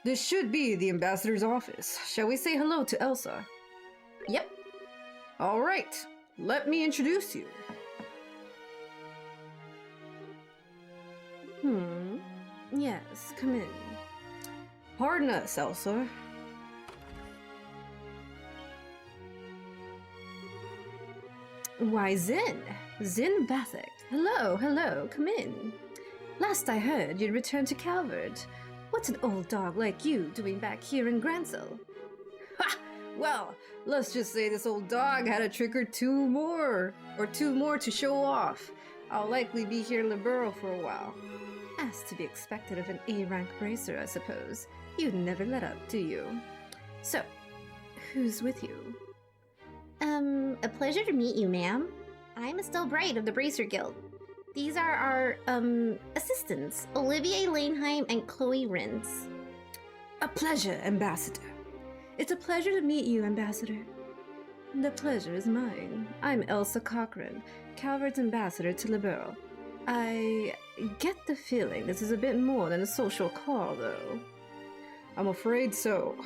This should be the ambassador's office. Shall we say hello to Elsa? Yep. All right, let me introduce you. Yes, come in. Pardon us, Elsa. Why, Zin Bathek. Hello, come in. Last I heard, you'd returned to Calvard. What's an old dog like you doing back here in Gransel? Ha! Well, let's just say this old dog had a trick or two more to show off. I'll likely be here in Libero for a while. As to be expected of an A-rank bracer, I suppose. You'd never let up, do you? So, who's with you? A pleasure to meet you, ma'am. I'm Estelle Bright of the Bracer Guild. These are our, assistants, Olivier Laneheim and Chloe Rins. A pleasure, Ambassador. It's a pleasure to meet you, Ambassador. The pleasure is mine. I'm Elsa Cochran, Calvard's ambassador to Libero. I get the feeling this is a bit more than a social call, though. I'm afraid so.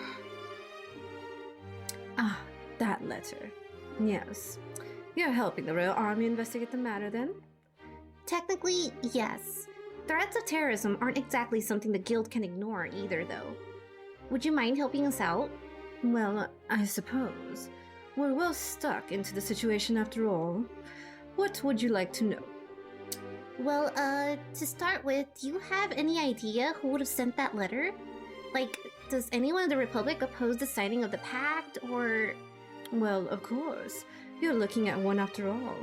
Ah, that letter. Yes. You're helping the Royal Army investigate the matter, then? Technically, yes. Threats of terrorism aren't exactly something the Guild can ignore either, though. Would you mind helping us out? Well, I suppose. We're well stuck into the situation after all. What would you like to know? Well, to start with, do you have any idea who would have sent that letter? Like, does anyone in the Republic oppose the signing of the pact, or... Well, of course. You're looking at one after all.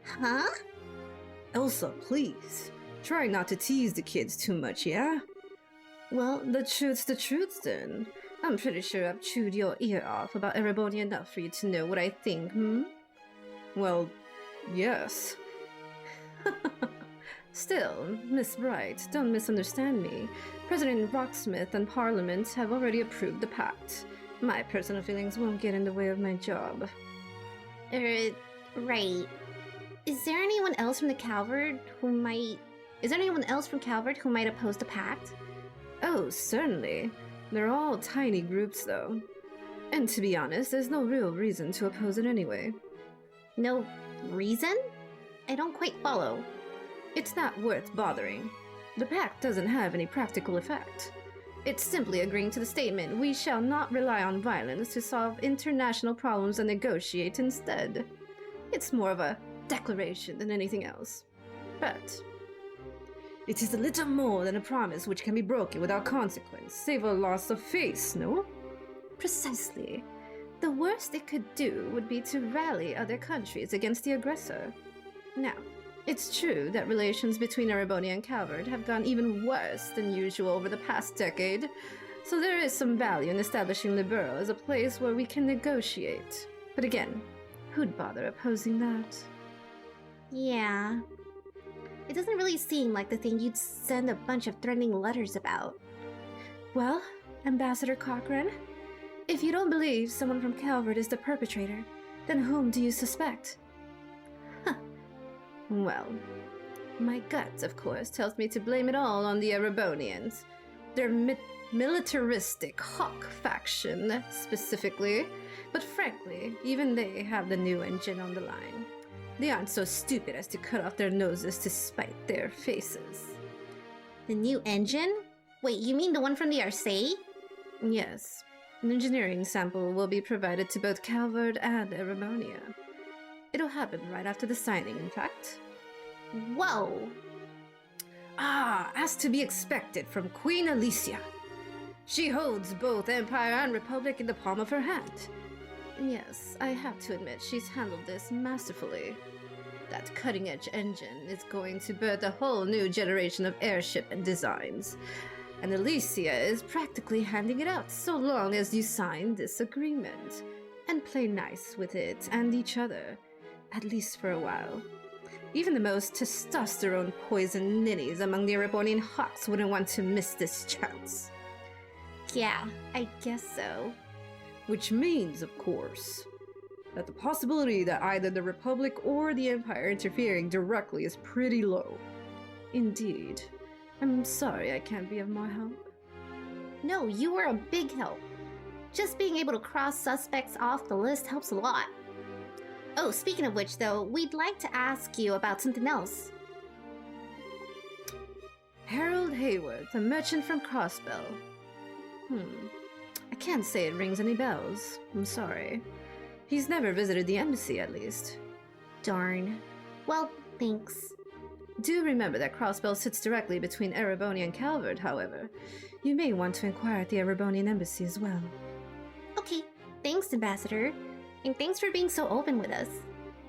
Huh? Elsa, please. Try not to tease the kids too much, yeah? Well, the truth's the truth, then. I'm pretty sure I've chewed your ear off about Ereboni enough for you to know what I think, Well, yes. Still, Miss Bright, don't misunderstand me. President Rocksmith and Parliament have already approved the pact. My personal feelings won't get in the way of my job. Right. Is there anyone else from Calvard who might oppose the pact? Oh, certainly. They're all tiny groups, though. And to be honest, there's no real reason to oppose it anyway. No reason? I don't quite follow. It's not worth bothering. The pact doesn't have any practical effect. It's simply agreeing to the statement, we shall not rely on violence to solve international problems and negotiate instead. It's more of a declaration than anything else. But it is a little more than a promise which can be broken without consequence, save a loss of face, no? Precisely. The worst it could do would be to rally other countries against the aggressor. Now, it's true that relations between Ereboni and Calvard have gone even worse than usual over the past decade, so there is some value in establishing Libero as a place where we can negotiate. But again, who'd bother opposing that? Yeah. It doesn't really seem like the thing you'd send a bunch of threatening letters about. Well, Ambassador Cochran, if you don't believe someone from Calvard is the perpetrator, then whom do you suspect? Well, my gut, of course, tells me to blame it all on the Erebonians. Their militaristic hawk faction, specifically. But frankly, even they have the new engine on the line. They aren't so stupid as to cut off their noses to spite their faces. The new engine? Wait, you mean the one from the Arcee? Yes. An engineering sample will be provided to both Calvard and Erebonia. It'll happen right after the signing, in fact. Whoa! Ah, as to be expected from Queen Alicia. She holds both Empire and Republic in the palm of her hand. Yes, I have to admit she's handled this masterfully. That cutting-edge engine is going to birth a whole new generation of airship and designs. And Alicia is practically handing it out so long as you sign this agreement. And play nice with it and each other. At least for a while. Even the most testosterone-poisoned ninnies among the Erebonian hawks wouldn't want to miss this chance. Yeah, I guess so. Which means, of course, that the possibility that either the Republic or the Empire interfering directly is pretty low. Indeed. I'm sorry I can't be of more help. No, you were a big help. Just being able to cross suspects off the list helps a lot. Oh, speaking of which, though, we'd like to ask you about something else. Harold Hayward, the merchant from Crossbell. I can't say it rings any bells. I'm sorry. He's never visited the embassy, at least. Darn. Well, thanks. Do remember that Crossbell sits directly between Ereboni and Calvert, however. You may want to inquire at the Erebonian embassy as well. Okay, thanks, Ambassador. And thanks for being so open with us.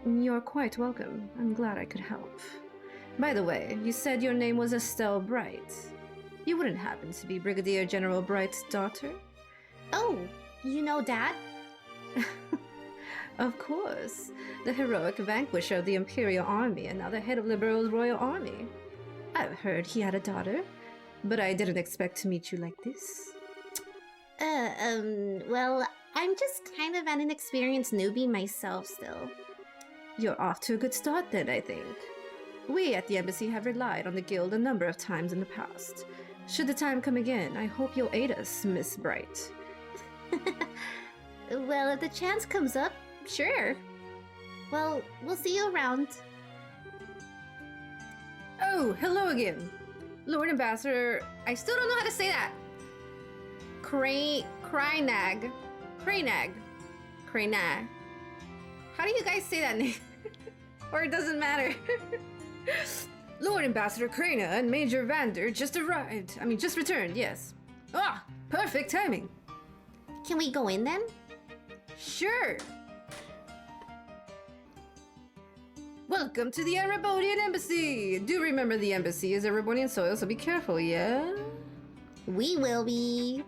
You're quite welcome. I'm glad I could help. By the way, you said your name was Estelle Bright. You wouldn't happen to be Brigadier General Bright's daughter? Oh, you know Dad? Of course. The heroic vanquisher of the Imperial Army and now the head of Liberal's Royal Army. I've heard he had a daughter, but I didn't expect to meet you like this. Well, I'm just kind of an inexperienced newbie myself still. You're off to a good start then, I think. We at the embassy have relied on the guild a number of times in the past. Should the time come again, I hope you'll aid us, Miss Bright. Well, if the chance comes up, sure. Well, we'll see you around. Oh, hello again. Lord Ambassador, I still don't know how to say that. Crynag. How do you guys say that name? Or it doesn't matter. Lord Ambassador Crana and Major Vander just returned, yes. Ah, perfect timing. Can we go in then? Sure. Welcome to the Erebonian Embassy. Do remember the embassy is Erebonian soil, so be careful, yeah? We will be.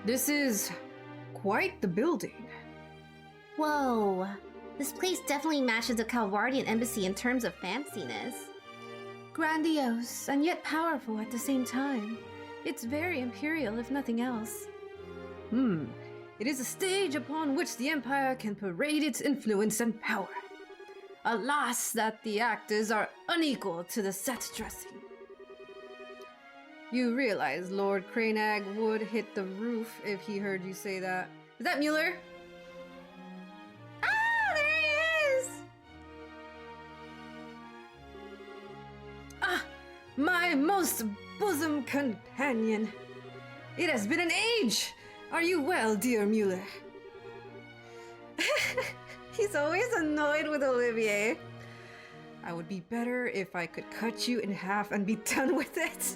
This is quite the building. Whoa. This place definitely matches the Calvardian embassy in terms of fanciness. Grandiose and yet powerful at the same time. It's very imperial, if nothing else. It is a stage upon which the Empire can parade its influence and power. Alas, that the actors are unequal to the set dressing. You realize Lord Crynag would hit the roof if he heard you say that. Is that Mueller? Ah, there he is! Ah, my most bosom companion. It has been an age! Are you well, dear Mueller? He's always annoyed with Olivier. I would be better if I could cut you in half and be done with it.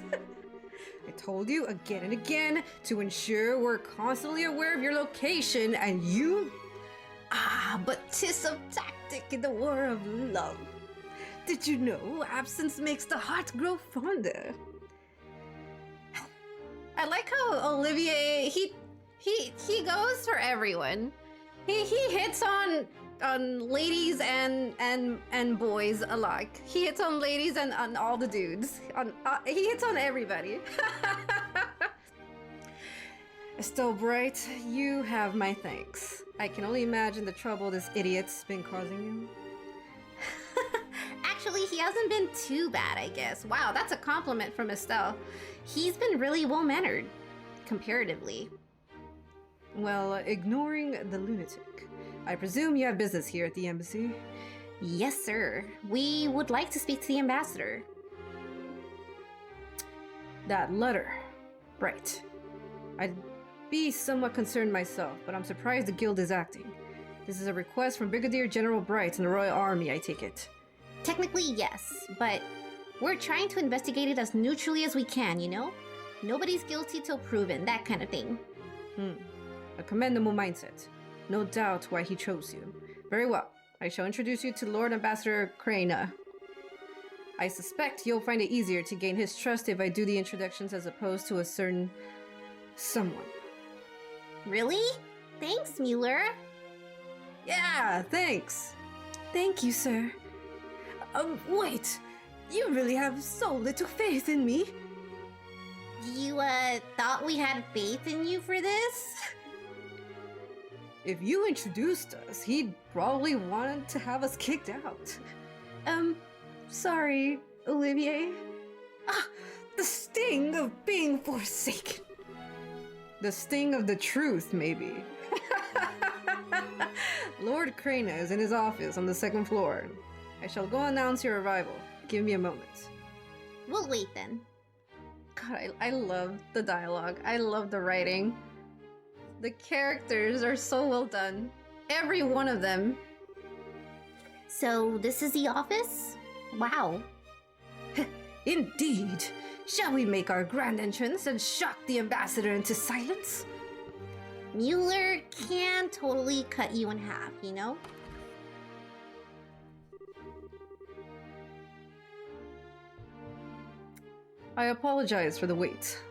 I told you again and again to ensure we're constantly aware of your location and you... but 'tis a tactic in the war of love. Did you know absence makes the heart grow fonder? I like how Olivier, he goes for everyone. He hits on ladies and boys alike. He hits on ladies and on all the dudes. He hits on everybody. Estelle Bright, you have my thanks. I can only imagine the trouble this idiot's been causing you. Actually, he hasn't been too bad, I guess. Wow, that's a compliment from Estelle. He's been really well-mannered, comparatively. Well, ignoring the lunatic, I presume you have business here at the embassy? Yes, sir. We would like to speak to the ambassador. That letter. Right. I'd be somewhat concerned myself, but I'm surprised the guild is acting. This is a request from Brigadier General Bright and the Royal Army, I take it. Technically, yes, but we're trying to investigate it as neutrally as we can, you know? Nobody's guilty till proven, that kind of thing. A commendable mindset. No doubt why he chose you. Very well. I shall introduce you to Lord Ambassador Crana. I suspect you'll find it easier to gain his trust if I do the introductions as opposed to a certain someone. Really? Thanks, Mueller. Yeah, thanks. Thank you, sir. Wait. You really have so little faith in me. You, thought we had faith in you for this? If you introduced us, he'd probably want to have us kicked out. Sorry, Olivier. Ah, the sting of being forsaken. The sting of the truth, maybe. Lord Crana is in his office on the second floor. I shall go announce your arrival. Give me a moment. We'll wait then. God, I love the dialogue. I love the writing. The characters are so well done. Every one of them. So, this is the office? Wow. Indeed. Shall we make our grand entrance and shock the ambassador into silence? Mueller can totally cut you in half, you know? I apologize for the wait.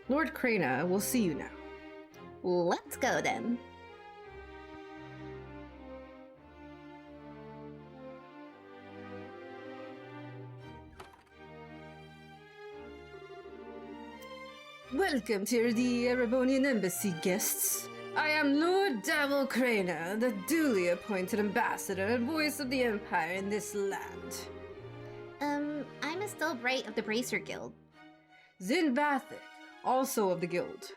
Lord Crana will see you now. Let's go then. Welcome to the Erebonian Embassy, guests. I am Lord Davil Crana, the duly appointed ambassador and voice of the Empire in this land. I'm Estelle Bright of the Bracer Guild. Zin Vathic, also of the Guild.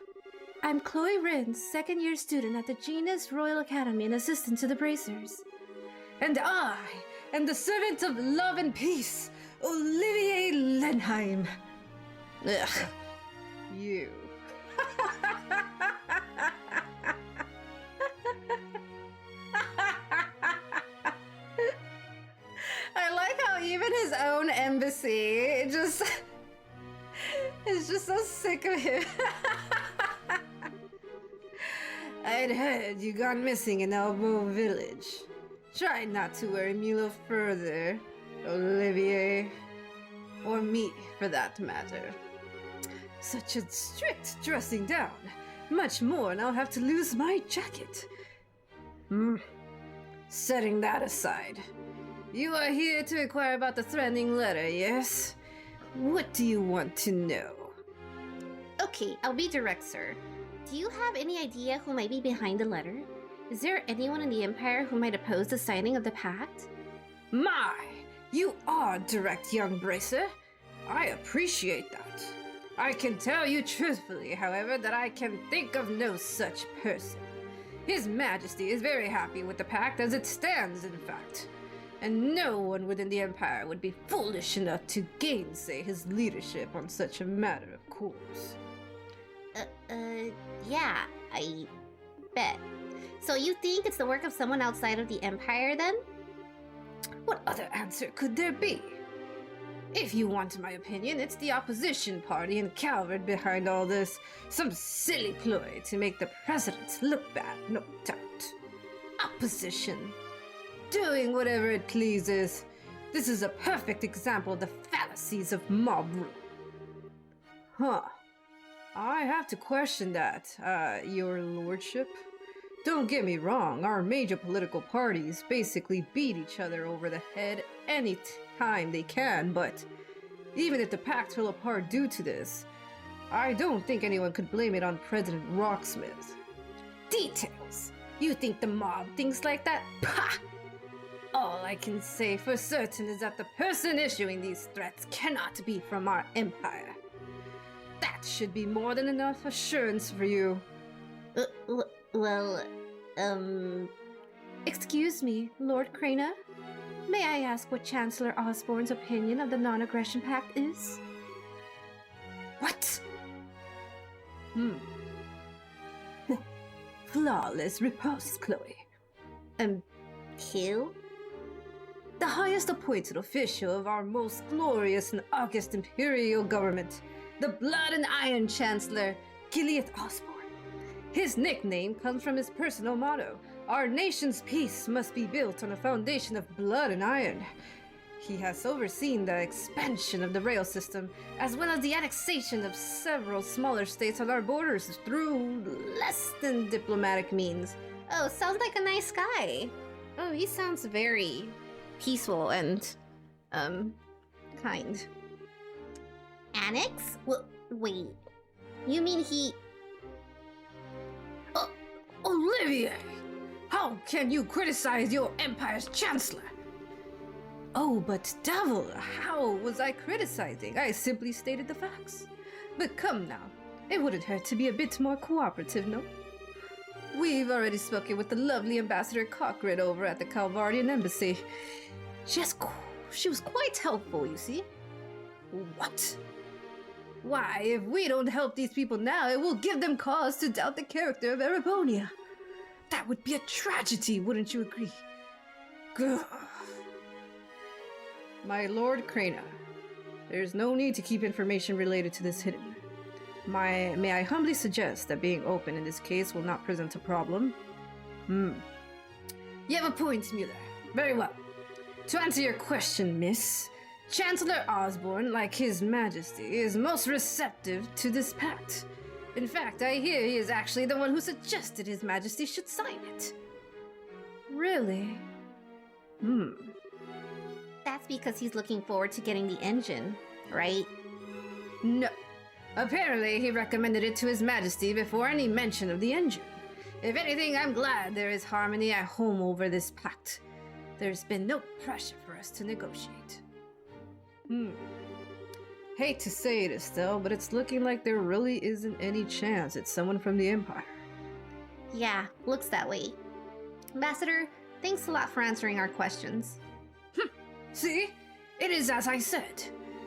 I'm Chloe Rins, second-year student at the Genus Royal Academy and assistant to the Bracers. And I am the servant of love and peace, Olivier Lenheim. Ugh. You. I like how even his own embassy is just so sick of him. I'd heard you gone missing in Elbow Village. Try not to worry me no further, Olivier. Or me, for that matter. Such a strict dressing down. Much more, and I'll have to lose my jacket. Setting that aside. You are here to inquire about the threatening letter, yes? What do you want to know? Okay, I'll be direct, sir. Do you have any idea who might be behind the letter? Is there anyone in the Empire who might oppose the signing of the pact? My, you are direct, young bracer. I appreciate that. I can tell you truthfully, however, that I can think of no such person. His Majesty is very happy with the pact as it stands, in fact. And no one within the Empire would be foolish enough to gainsay his leadership on such a matter, of course. Yeah, I bet. So you think it's the work of someone outside of the Empire, then? What other answer could there be? If you want my opinion, it's the opposition party in Calvert behind all this. Some silly ploy to make the president look bad, no doubt. Opposition. Doing whatever it pleases. This is a perfect example of the fallacies of mob rule. Huh. I have to question that, your lordship. Don't get me wrong, our major political parties basically beat each other over the head any time they can, but even if the pact fell apart due to this, I don't think anyone could blame it on President Rocksmith. Details! You think the mob thinks like that? Pah! All I can say for certain is that the person issuing these threats cannot be from our empire. That should be more than enough assurance for you. Well, Excuse me, Lord Crana? May I ask what Chancellor Osborne's opinion of the non-aggression pact is? What? Flawless riposte, Chloe. Who? The highest appointed official of our most glorious and august imperial government, the Blood and Iron Chancellor, Gilead Osborne. His nickname comes from his personal motto, our nation's peace must be built on a foundation of blood and iron. He has overseen the expansion of the rail system, as well as the annexation of several smaller states on our borders through less than diplomatic means. Oh, sounds like a nice guy. Oh, he sounds very peaceful and, kind. Annex? Wait. You mean he... Olivier! How can you criticize your empire's chancellor? Oh, but Devil, how was I criticizing? I simply stated the facts. But come now, it wouldn't hurt to be a bit more cooperative, no? We've already spoken with the lovely Ambassador Cochran over at the Calvardian Embassy. She was quite helpful, you see. What? Why, if we don't help these people now, it will give them cause to doubt the character of Erebonia. That would be a tragedy, wouldn't you agree? Gah. My Lord Crana, there's no need to keep information related to this hidden. May I humbly suggest that being open in this case will not present a problem? You have a point, Mueller. Very well. To answer your question, miss, Chancellor Osborne, like His Majesty, is most receptive to this pact. In fact, I hear he is actually the one who suggested His Majesty should sign it. Really? That's because he's looking forward to getting the engine, right? No. Apparently, he recommended it to His Majesty before any mention of the engine. If anything, I'm glad there is harmony at home over this pact. There's been no pressure for us to negotiate. Hate to say it, Estelle, but it's looking like there really isn't any chance it's someone from the Empire. Yeah, looks that way. Ambassador, thanks a lot for answering our questions. See? It is as I said.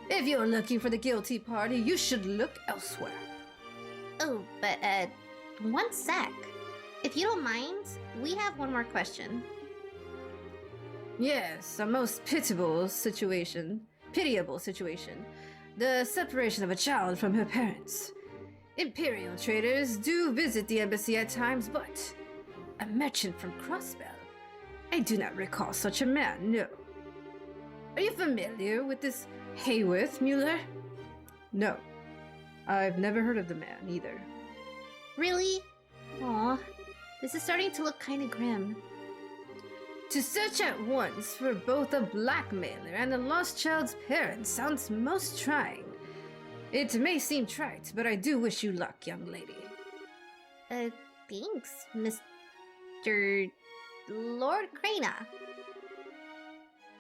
If you're looking for the guilty party, you should look elsewhere. Oh, but, one sec. If you don't mind, we have one more question. Yes, a most pitiable situation. The separation of a child from her parents. Imperial traders do visit the embassy at times, but a merchant from Crossbell? I do not recall such a man, no. Are you familiar with this Hayworth, Mueller? No. I've never heard of the man, either. Really? Aw, this is starting to look kinda grim. To search at once for both a blackmailer and a lost child's parents sounds most trying. It may seem trite, but I do wish you luck, young lady. Thanks, Mr. Lord Crana.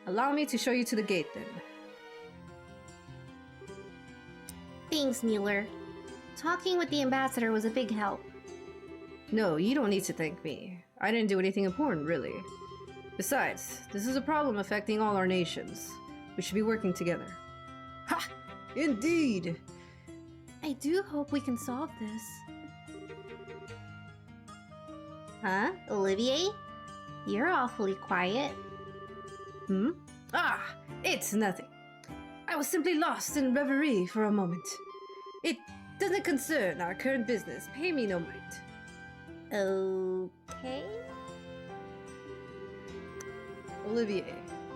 Allow me to show you to the gate, then. Thanks, Mueller. Talking with the ambassador was a big help. No, you don't need to thank me. I didn't do anything important, really. Besides, this is a problem affecting all our nations. We should be working together. Ha! Indeed! I do hope we can solve this. Huh? Olivier? You're awfully quiet. Ah! It's nothing. I was simply lost in reverie for a moment. It doesn't concern our current business. Pay me no mind. Okay. Olivier,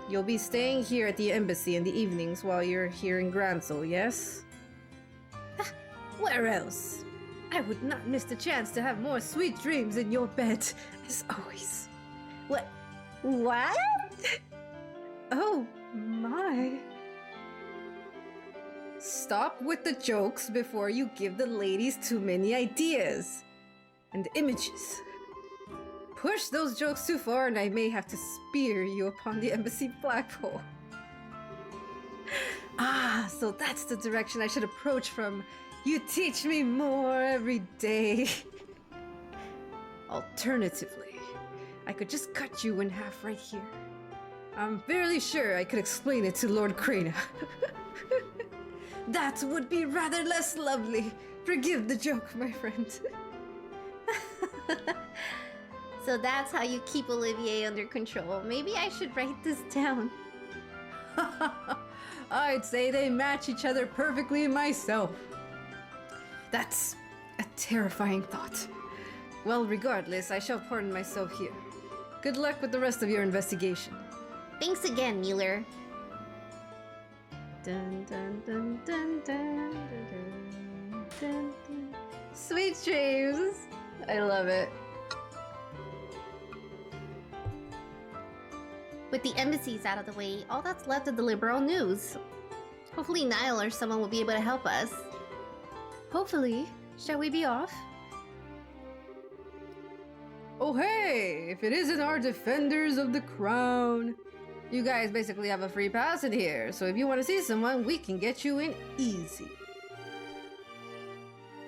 you'll be staying here at the embassy in the evenings while you're here in Gransel, yes? Where else? I would not miss the chance to have more sweet dreams in your bed, as always. What? Oh, my. Stop with the jokes before you give the ladies too many ideas and images. Push those jokes too far and I may have to spear you upon the embassy flagpole. Ah, so that's the direction I should approach from. You teach me more every day. Alternatively, I could just cut you in half right here. I'm fairly sure I could explain it to Lord Crana. That would be rather less lovely. Forgive the joke, my friend. So that's how you keep Olivier under control. Maybe I should write this down. I'd say they match each other perfectly myself. That's a terrifying thought. Well, regardless, I shall pardon myself here. Good luck with the rest of your investigation. Thanks again, Mueller. Dun, dun, dun, dun, dun, dun, dun, dun. Sweet dreams! I love it. With the embassies out of the way, all that's left is the liberal news. Hopefully Niall or someone will be able to help us. Hopefully. Shall we be off? Oh hey, if it isn't our defenders of the crown. You guys basically have a free pass in here, so if you want to see someone, we can get you in easy.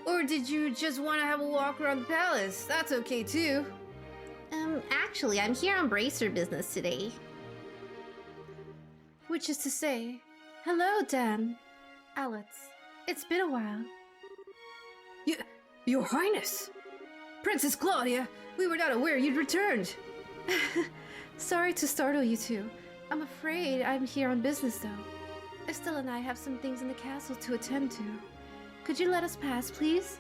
Or did you just want to have a walk around the palace? That's okay too. Actually, I'm here on bracer business today. Which is to say, hello, Dan. Alex, it's been a while. Your Highness! Princess Claudia, we were not aware you'd returned. Sorry to startle you two. I'm afraid I'm here on business, though. Estelle and I have some things in the castle to attend to. Could you let us pass, please?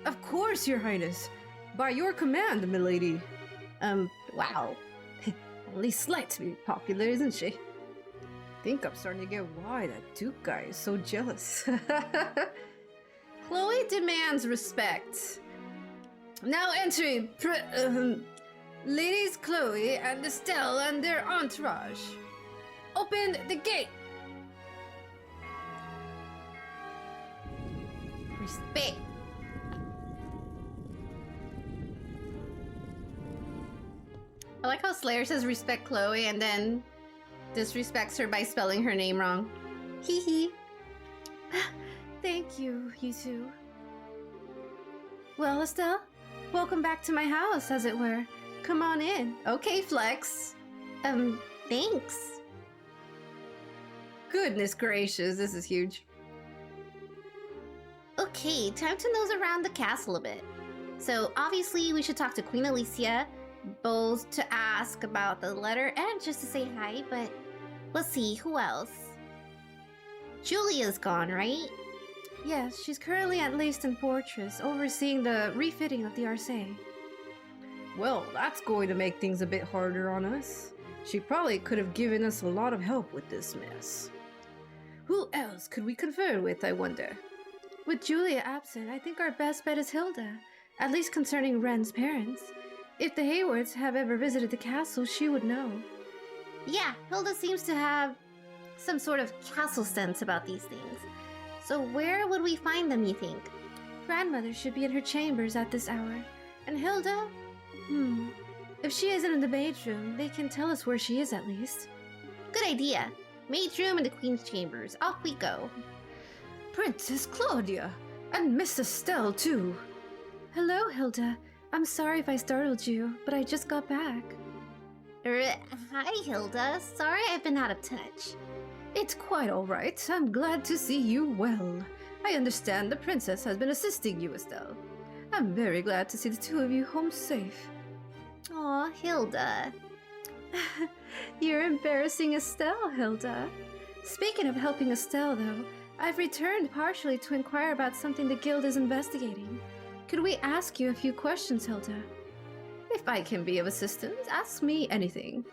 Of course, Your Highness. By your command, milady. Wow. At least slight to be popular, isn't she? Think I'm starting to get why that Duke guy is so jealous. Chloe demands respect. Now entering, Ladies Chloe and Estelle and their entourage. Open the gate! Respect. I like how Slayer says respect Chloe and then disrespects her by spelling her name wrong. Hee hee. Thank you, you two. Well, Estelle, welcome back to my house, as it were. Come on in. Okay, Flex. Thanks. Goodness gracious, this is huge. Okay, time to nose around the castle a bit. So, obviously, we should talk to Queen Alicia, both to ask about the letter and just to say hi, but let's see, who else? Julia's gone, right? Yes, she's currently at Leyston Fortress, overseeing the refitting of the Arcee. Well, that's going to make things a bit harder on us. She probably could have given us a lot of help with this mess. Who else could we confer with, I wonder? With Julia absent, I think our best bet is Hilda, at least concerning Ren's parents. If the Haywards have ever visited the castle, she would know. Yeah, Hilda seems to have some sort of castle sense about these things. So where would we find them, you think? Grandmother should be in her chambers at this hour. And Hilda? If she isn't in the maid's room, they can tell us where she is at least. Good idea. Maid's room and the Queen's chambers. Off we go. Princess Claudia! And Miss Estelle, too! Hello, Hilda. I'm sorry if I startled you, but I just got back. Hi, Hilda. Sorry I've been out of touch. It's quite all right. I'm glad to see you well. I understand the princess has been assisting you, Estelle. I'm very glad to see the two of you home safe. Aw, Hilda. You're embarrassing Estelle, Hilda. Speaking of helping Estelle, though, I've returned partially to inquire about something the guild is investigating. Could we ask you a few questions, Hilda? If I can be of assistance, ask me anything.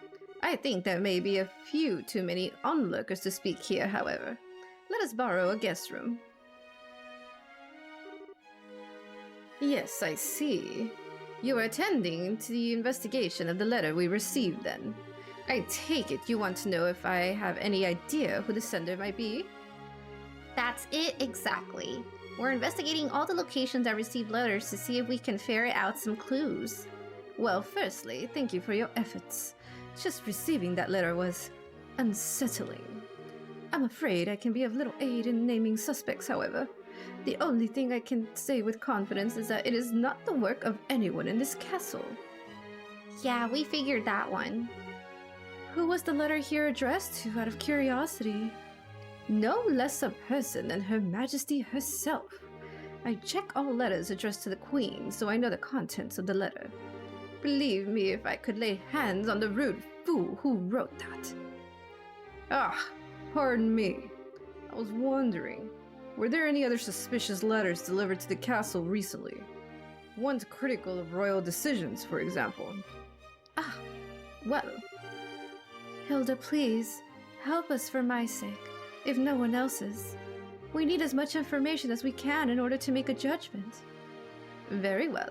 I think there may be a few too many onlookers to speak here, however. Let us borrow a guest room. Yes, I see. You are attending to the investigation of the letter we received, then. I take it you want to know if I have any idea who the sender might be? That's it exactly. We're investigating all the locations that received letters to see if we can ferret out some clues. Well, firstly, thank you for your efforts. Just receiving that letter was unsettling. I'm afraid I can be of little aid in naming suspects, however. The only thing I can say with confidence is that it is not the work of anyone in this castle. Yeah, we figured that one. Who was the letter here addressed to, out of curiosity? No less a person than Her Majesty herself. I check all letters addressed to the Queen, so I know the contents of the letter. Believe me if I could lay hands on the rude fool who wrote that. Ah, pardon me. I was wondering, were there any other suspicious letters delivered to the castle recently? Ones critical of royal decisions, for example. Ah, well. Hilda, please, help us for my sake, if no one else's. We need as much information as we can in order to make a judgment. Very well.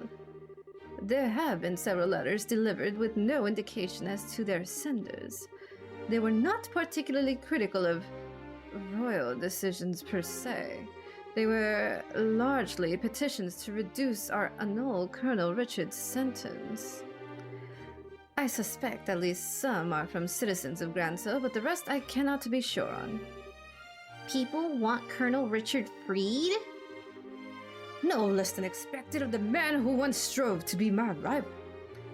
There have been several letters delivered with no indication as to their senders. They were not particularly critical of royal decisions per se. They were largely petitions to reduce or annul Colonel Richard's sentence. I suspect at least some are from citizens of Granso, but the rest I cannot be sure on. People want Colonel Richard freed? No less than expected of the man who once strove to be my rival.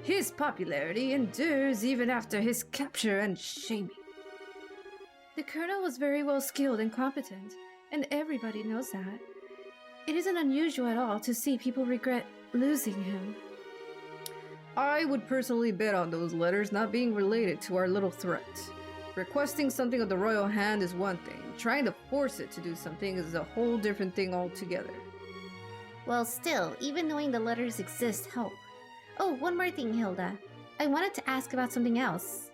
His popularity endures even after his capture and shaming. The colonel was very well skilled and competent, and everybody knows that. It isn't unusual at all to see people regret losing him. I would personally bet on those letters not being related to our little threat. Requesting something of the royal hand is one thing. Trying to force it to do something is a whole different thing altogether. Well, still, even knowing the letters exist help. Oh, one more thing, Hilda. I wanted to ask about something else.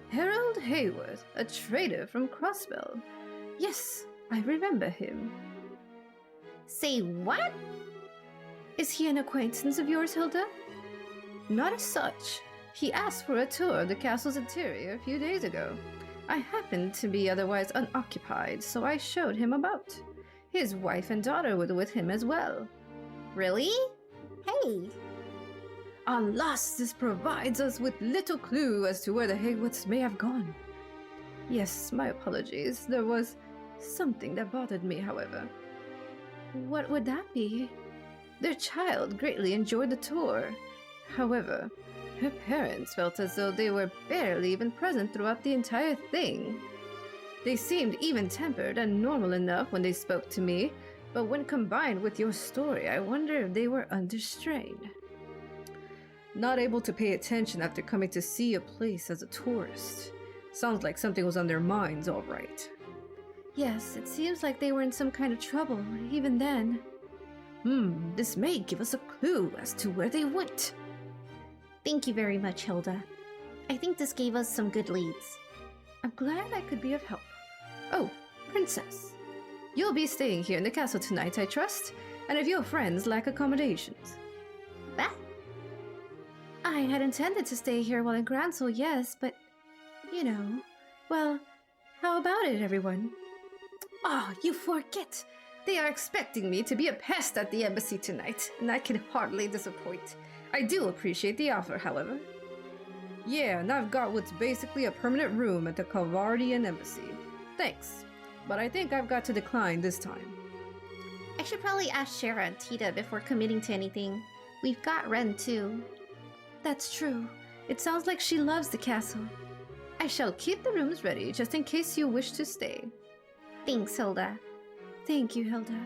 Harold Hayworth, a trader from Crossbell. Yes, I remember him. Say what? Is he an acquaintance of yours, Hilda? Not as such. He asked for a tour of the castle's interior a few days ago. I happened to be otherwise unoccupied, so I showed him about. His wife and daughter were with him as well. Really? Hey. Alas, this provides us with little clue as to where the Hayworths may have gone. Yes, my apologies. There was something that bothered me, however. What would that be? Their child greatly enjoyed the tour. However, her parents felt as though they were barely even present throughout the entire thing. They seemed even-tempered and normal enough when they spoke to me, but when combined with your story, I wonder if they were under strain. Not able to pay attention after coming to see a place as a tourist. Sounds like something was on their minds, all right. Yes, it seems like they were in some kind of trouble, even then. This may give us a clue as to where they went. Thank you very much, Hilda. I think this gave us some good leads. I'm glad I could be of help. Oh, Princess. You'll be staying here in the castle tonight, I trust, and if your friends lack accommodations. Bah? I had intended to stay here while in Gransel, yes, but, you know, well, how about it, everyone? Ah, you forget! They are expecting me to be a pest at the embassy tonight, and I can hardly disappoint. I do appreciate the offer, however. Yeah, and I've got what's basically a permanent room at the Calvardian embassy. Thanks, but I think I've got to decline this time. I should probably ask Shara and Tita before committing to anything. We've got Ren, too. That's true. It sounds like she loves the castle. I shall keep the rooms ready just in case you wish to stay. Thanks, Hilda. Thank you, Hilda.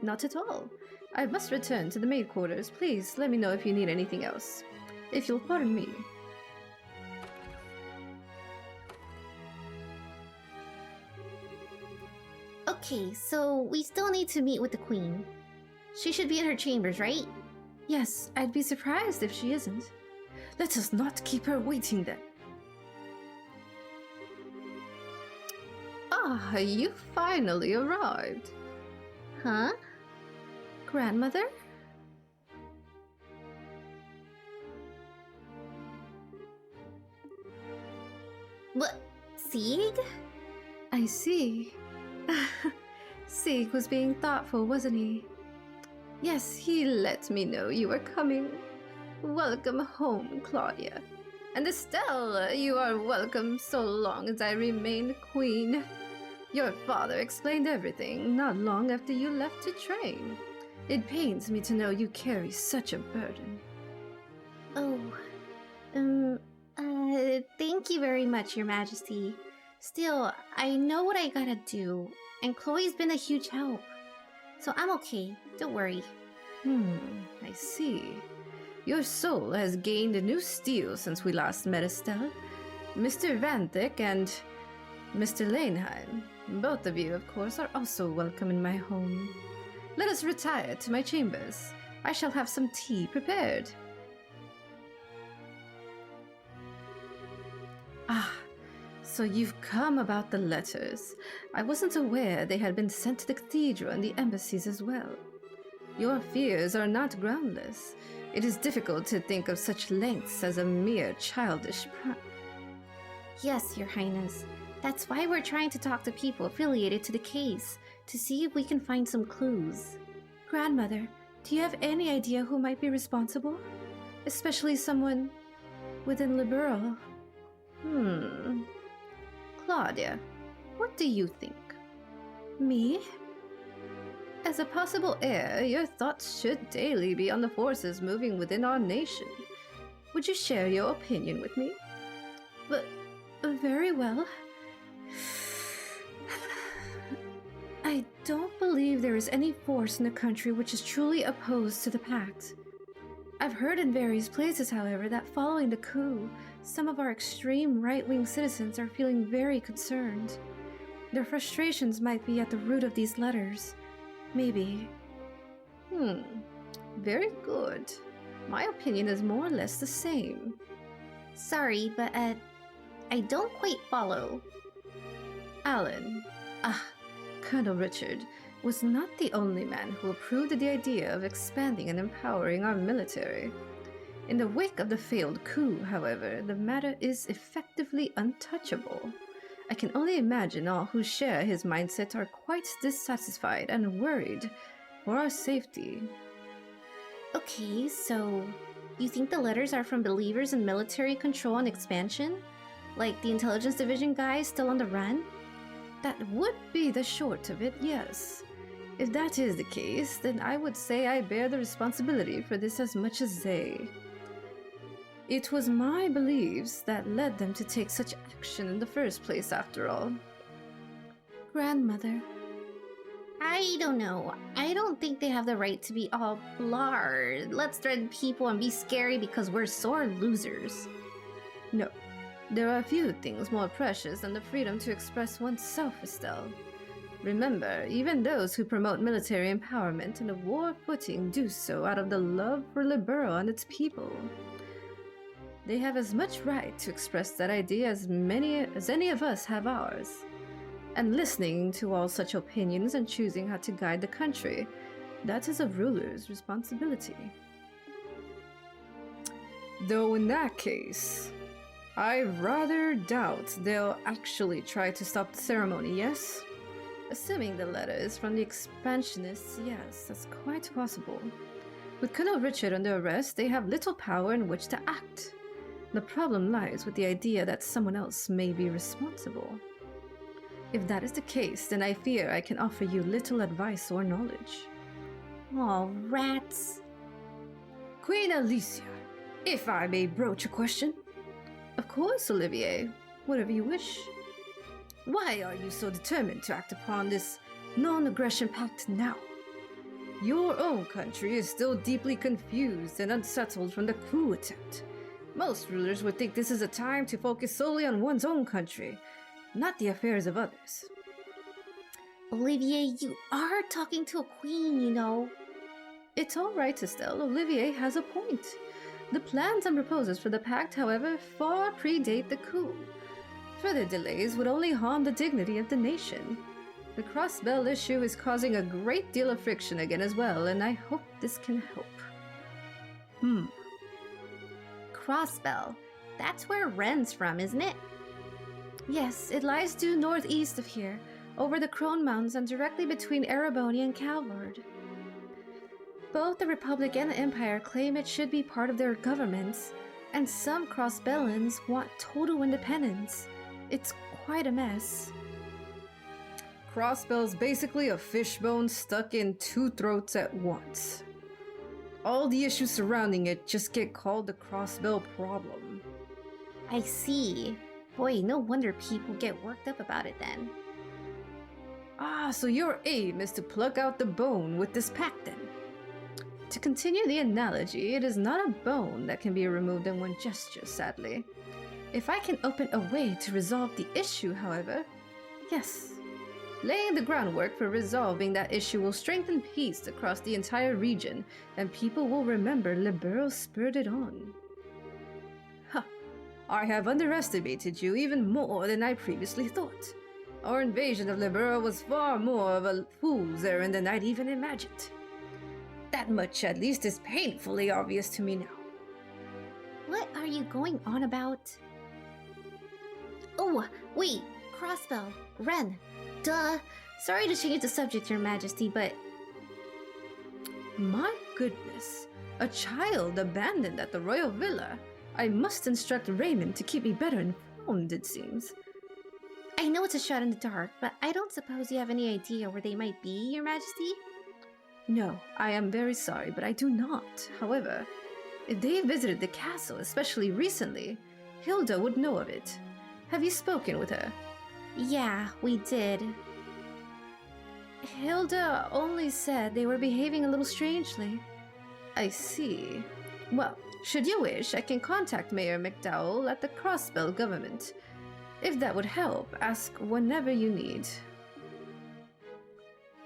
Not at all. I must return to the maid quarters. Please let me know if you need anything else. If you'll pardon me. Okay, so we still need to meet with the Queen. She should be in her chambers, right? Yes, I'd be surprised if she isn't. Let us not keep her waiting then. Ah, you finally arrived. Huh? Grandmother? What? Sieg? I see. Sieg was being thoughtful, wasn't he? Yes, he let me know you were coming. Welcome home, Claudia. And Estelle, you are welcome so long as I remain queen. Your father explained everything not long after you left to train. It pains me to know you carry such a burden. Oh, thank you very much, Your Majesty. Still, I know what I gotta do, and Chloe's been a huge help. So I'm okay, don't worry. I see. Your soul has gained a new steel since we last met, Estelle. Mr. Vanthik and Mr. Laneham, both of you, of course, are also welcome in my home. Let us retire to my chambers. I shall have some tea prepared. Ah, so you've come about the letters. I wasn't aware they had been sent to the cathedral and the embassies as well. Your fears are not groundless. It is difficult to think of such lengths as a mere childish prank. Yes, Your Highness. That's why we're trying to talk to people affiliated to the case, to see if we can find some clues. Grandmother, do you have any idea who might be responsible? especially someone within Liberal. Claudia, what do you think? Me? As a possible heir, your thoughts should daily be on the forces moving within our nation. Would you share your opinion with me? But very well. I don't believe there is any force in the country which is truly opposed to the Pact. I've heard in various places, however, that following the coup, some of our extreme right-wing citizens are feeling very concerned. Their frustrations might be at the root of these letters. Maybe. Very good. My opinion is more or less the same. Sorry, but I don't quite follow. Alan, Colonel Richard, was not the only man who approved of the idea of expanding and empowering our military. In the wake of the failed coup, however, the matter is effectively untouchable. I can only imagine all who share his mindset are quite dissatisfied and worried for our safety. Okay, so you think the letters are from believers in military control and expansion? Like the intelligence division guys still on the run? That would be the short of it, yes. If that is the case, then I would say I bear the responsibility for this as much as they. It was my beliefs that led them to take such action in the first place, after all. Grandmother. I don't know. I don't think they have the right to be all blah. Let's threaten people and be scary because we're sore losers. No. There are few things more precious than the freedom to express oneself, Estelle. Remember, even those who promote military empowerment and a war footing do so out of the love for Liberia and its people. They have as much right to express that idea as any of us have ours. And listening to all such opinions and choosing how to guide the country, that is a ruler's responsibility. Though in that case, I rather doubt they'll actually try to stop the ceremony, yes? Assuming the letter is from the expansionists, yes, that's quite possible. With Colonel Richard under arrest, they have little power in which to act. The problem lies with the idea that someone else may be responsible. If that is the case, then I fear I can offer you little advice or knowledge. Oh, rats. Queen Alicia, if I may broach a question? Of course, Olivier. Whatever you wish. Why are you so determined to act upon this non-aggression pact now? Your own country is still deeply confused and unsettled from the coup attempt. Most rulers would think this is a time to focus solely on one's own country, not the affairs of others. Olivier, you are talking to a queen, you know. It's all right, Estelle. Olivier has a point. The plans and proposals for the pact, however, far predate the coup. Further delays would only harm the dignity of the nation. The cross-bell issue is causing a great deal of friction again as well, and I hope this can help. Crossbell. That's where Ren's from, isn't it? Yes, it lies due northeast of here, over the Crone Mountains and directly between Erebony and Calvard. Both the Republic and the Empire claim it should be part of their governments, and some Crossbellans want total independence. It's quite a mess. Crossbell's basically a fishbone stuck in two throats at once. All the issues surrounding it just get called the Crossbell problem. I see. Boy, no wonder people get worked up about it then. So your aim is to pluck out the bone with this pact then? To continue the analogy, it is not a bone that can be removed in one gesture, sadly. If I can open a way to resolve the issue, however, yes. Laying the groundwork for resolving that issue will strengthen peace across the entire region, and people will remember Liberal spurred it on. I have underestimated you even more than I previously thought. Our invasion of Liberia was far more of a fool's errand than I'd even imagined. That much, at least, is painfully obvious to me now. What are you going on about? Oh, wait, Crossbell, Ren, duh. Sorry to change the subject, Your Majesty, but... My goodness, A child abandoned at the royal villa. I must instruct Raymond to keep me better informed, it seems. I know it's a shot in the dark, but I don't suppose you have any idea where they might be, Your Majesty? No, I am very sorry, but I do not. However, if they visited the castle, especially recently, Hilda would know of it. Have you spoken with her? Yeah, we did. Hilda only said they were behaving a little strangely. I see. Well, should you wish, I can contact Mayor McDowell at the Crossbell government. If that would help, ask whenever you need.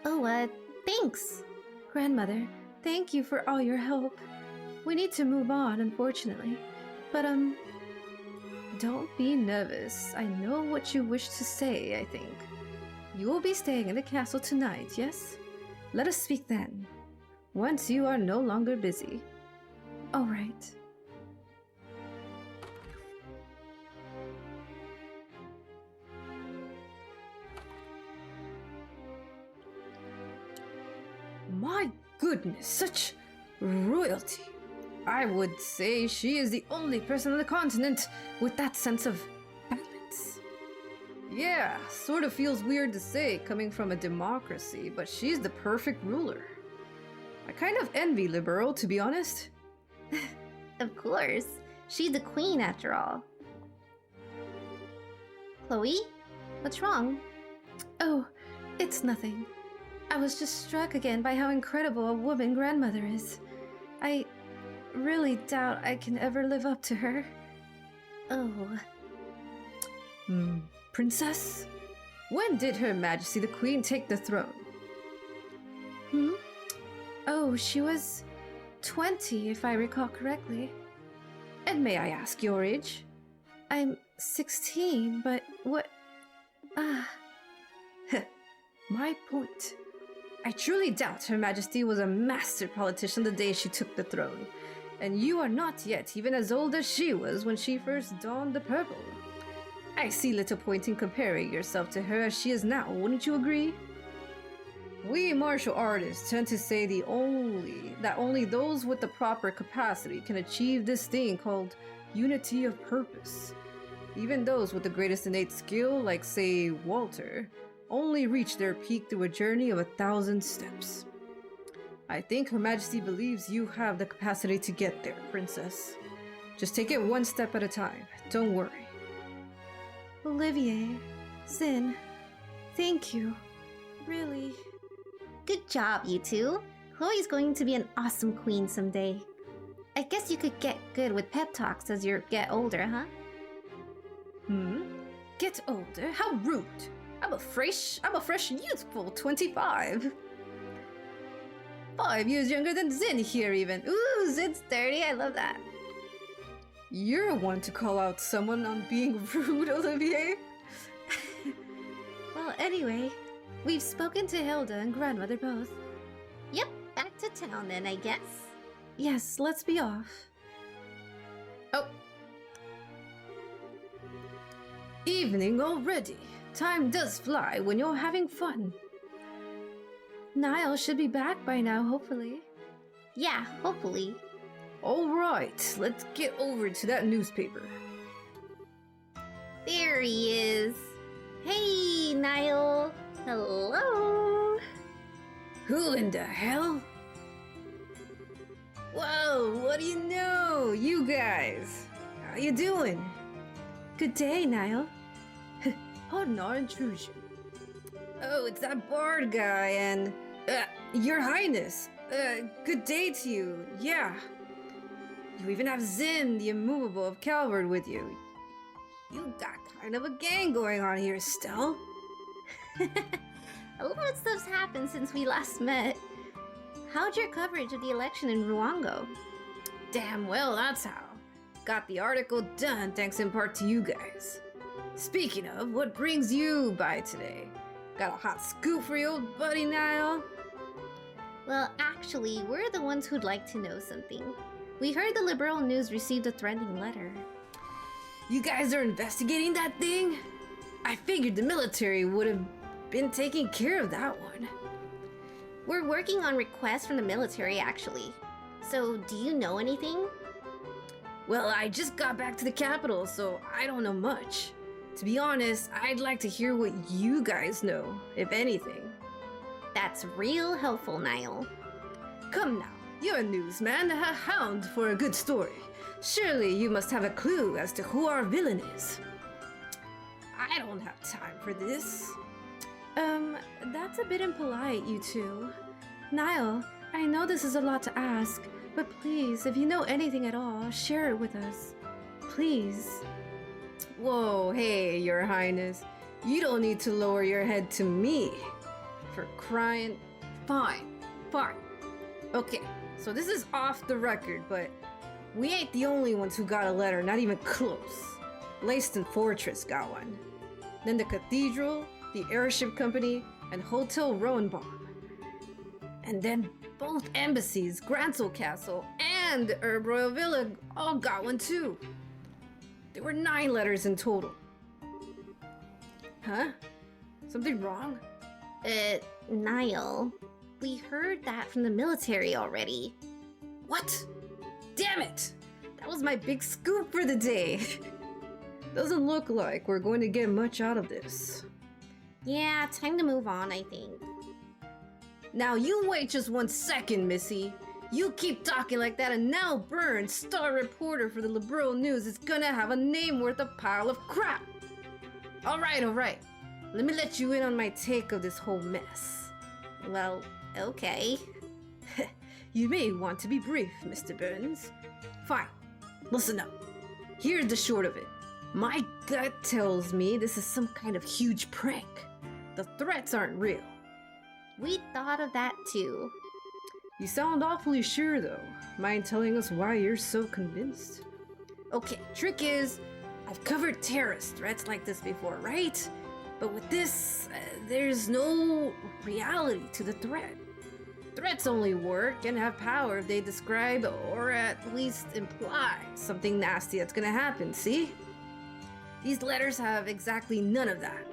Oh, thanks. Grandmother, thank you for all your help. We need to move on, unfortunately. But, don't be nervous. I know what you wish to say, I think. You will be staying in the castle tonight, yes? Let us speak then. Once you are no longer busy. All right. My goodness, such royalty. I would say she is the only person on the continent with that sense of balance. Yeah, sort of feels weird to say coming from a democracy, but she's the perfect ruler. I kind of envy Liberal, to be honest. Of course. She's the queen, after all. Chloe? What's wrong? Oh, it's nothing. I was just struck again by how incredible a woman grandmother is. I really doubt I can ever live up to her. Oh. Princess? When did Her Majesty the Queen take the throne? Oh, she was 20, if I recall correctly. And may I ask your age? I'm 16, but what... My point. I truly doubt Her Majesty was a master politician the day she took the throne. And you are not yet even as old as she was when she first donned the purple. I see little point in comparing yourself to her as she is now, wouldn't you agree? We martial artists tend to say that only those with the proper capacity can achieve this thing called unity of purpose. Even those with the greatest innate skill, like say Walter, only reach their peak through a journey of 1,000 steps. I think Her Majesty believes you have the capacity to get there, Princess. Just take it one step at a time. Don't worry. Olivier, Zin, thank you. Really. Good job, you two. Chloe's going to be an awesome queen someday. I guess you could get good with pep talks as you get older, huh? Get older? How rude. I'm a fresh, youthful 25. 5 years younger than Zin here even. Ooh, Zin's 30, I love that. You're one to call out someone on being rude, Olivier. Well, anyway, we've spoken to Hilda and grandmother both. Yep, back to town then, I guess. Yes, let's be off. Oh. Evening already. Time does fly when you're having fun. Niall should be back by now, hopefully. Yeah, hopefully. All right, let's get over to that newspaper. There he is. Hey, Niall. Hello. Who in the hell? Whoa, what do you know? You guys. How you doing? Good day, Niall. Pardon our intrusion. Oh, it's that Bard guy and... Your Highness. Good day to you. Yeah. You even have Zin, the immovable of Calvert, with you. You got kind of a gang going on here still. A lot of stuff's happened since we last met. How'd your coverage of the election in Ruango? Damn well, that's how. Got the article done thanks in part to you guys. Speaking of, what brings you by today? Got a hot scoop for your old buddy, Niall? Well, actually, we're the ones who'd like to know something. We heard the Liberal News received a threatening letter. You guys are investigating that thing? I figured the military would have been taking care of that one. We're working on requests from the military, actually. So, do you know anything? Well, I just got back to the capital, so I don't know much. To be honest, I'd like to hear what you guys know, if anything. That's real helpful, Niall. Come now, you're a newsman, a hound for a good story. Surely you must have a clue as to who our villain is. I don't have time for this. That's a bit impolite, you two. Niall, I know this is a lot to ask, but please, if you know anything at all, share it with us. Please. Whoa, hey, your highness. You don't need to lower your head to me. For crying. Fine. Okay, so this is off the record, but we ain't the only ones who got a letter, not even close. Leyston Fortress got one. Then the Cathedral, the Airship Company, and Hotel Rowanbaum. And then both embassies, Gransel Castle, and the Herb Royal Villa all got one too. There were 9 letters in total. Huh? Something wrong? Niall, we heard that from the military already. What? Damn it! That was my big scoop for the day. Doesn't look like we're going to get much out of this. Yeah, time to move on, I think. Now you wait just 1 second, Missy. You keep talking like that and now Burns, star reporter for the Liberal News, is gonna have a name worth a pile of crap. Alright. Let me let you in on my take of this whole mess. Well, okay. You may want to be brief, Mr. Burns. Fine. Listen up. Here's the short of it. My gut tells me this is some kind of huge prank. The threats aren't real. We thought of that too. You sound awfully sure, though. Mind telling us why you're so convinced? Okay, trick is, I've covered terrorist threats like this before, right? But with this, there's no reality to the threat. Threats only work and have power if they describe or at least imply something nasty that's gonna happen, see? These letters have exactly none of that.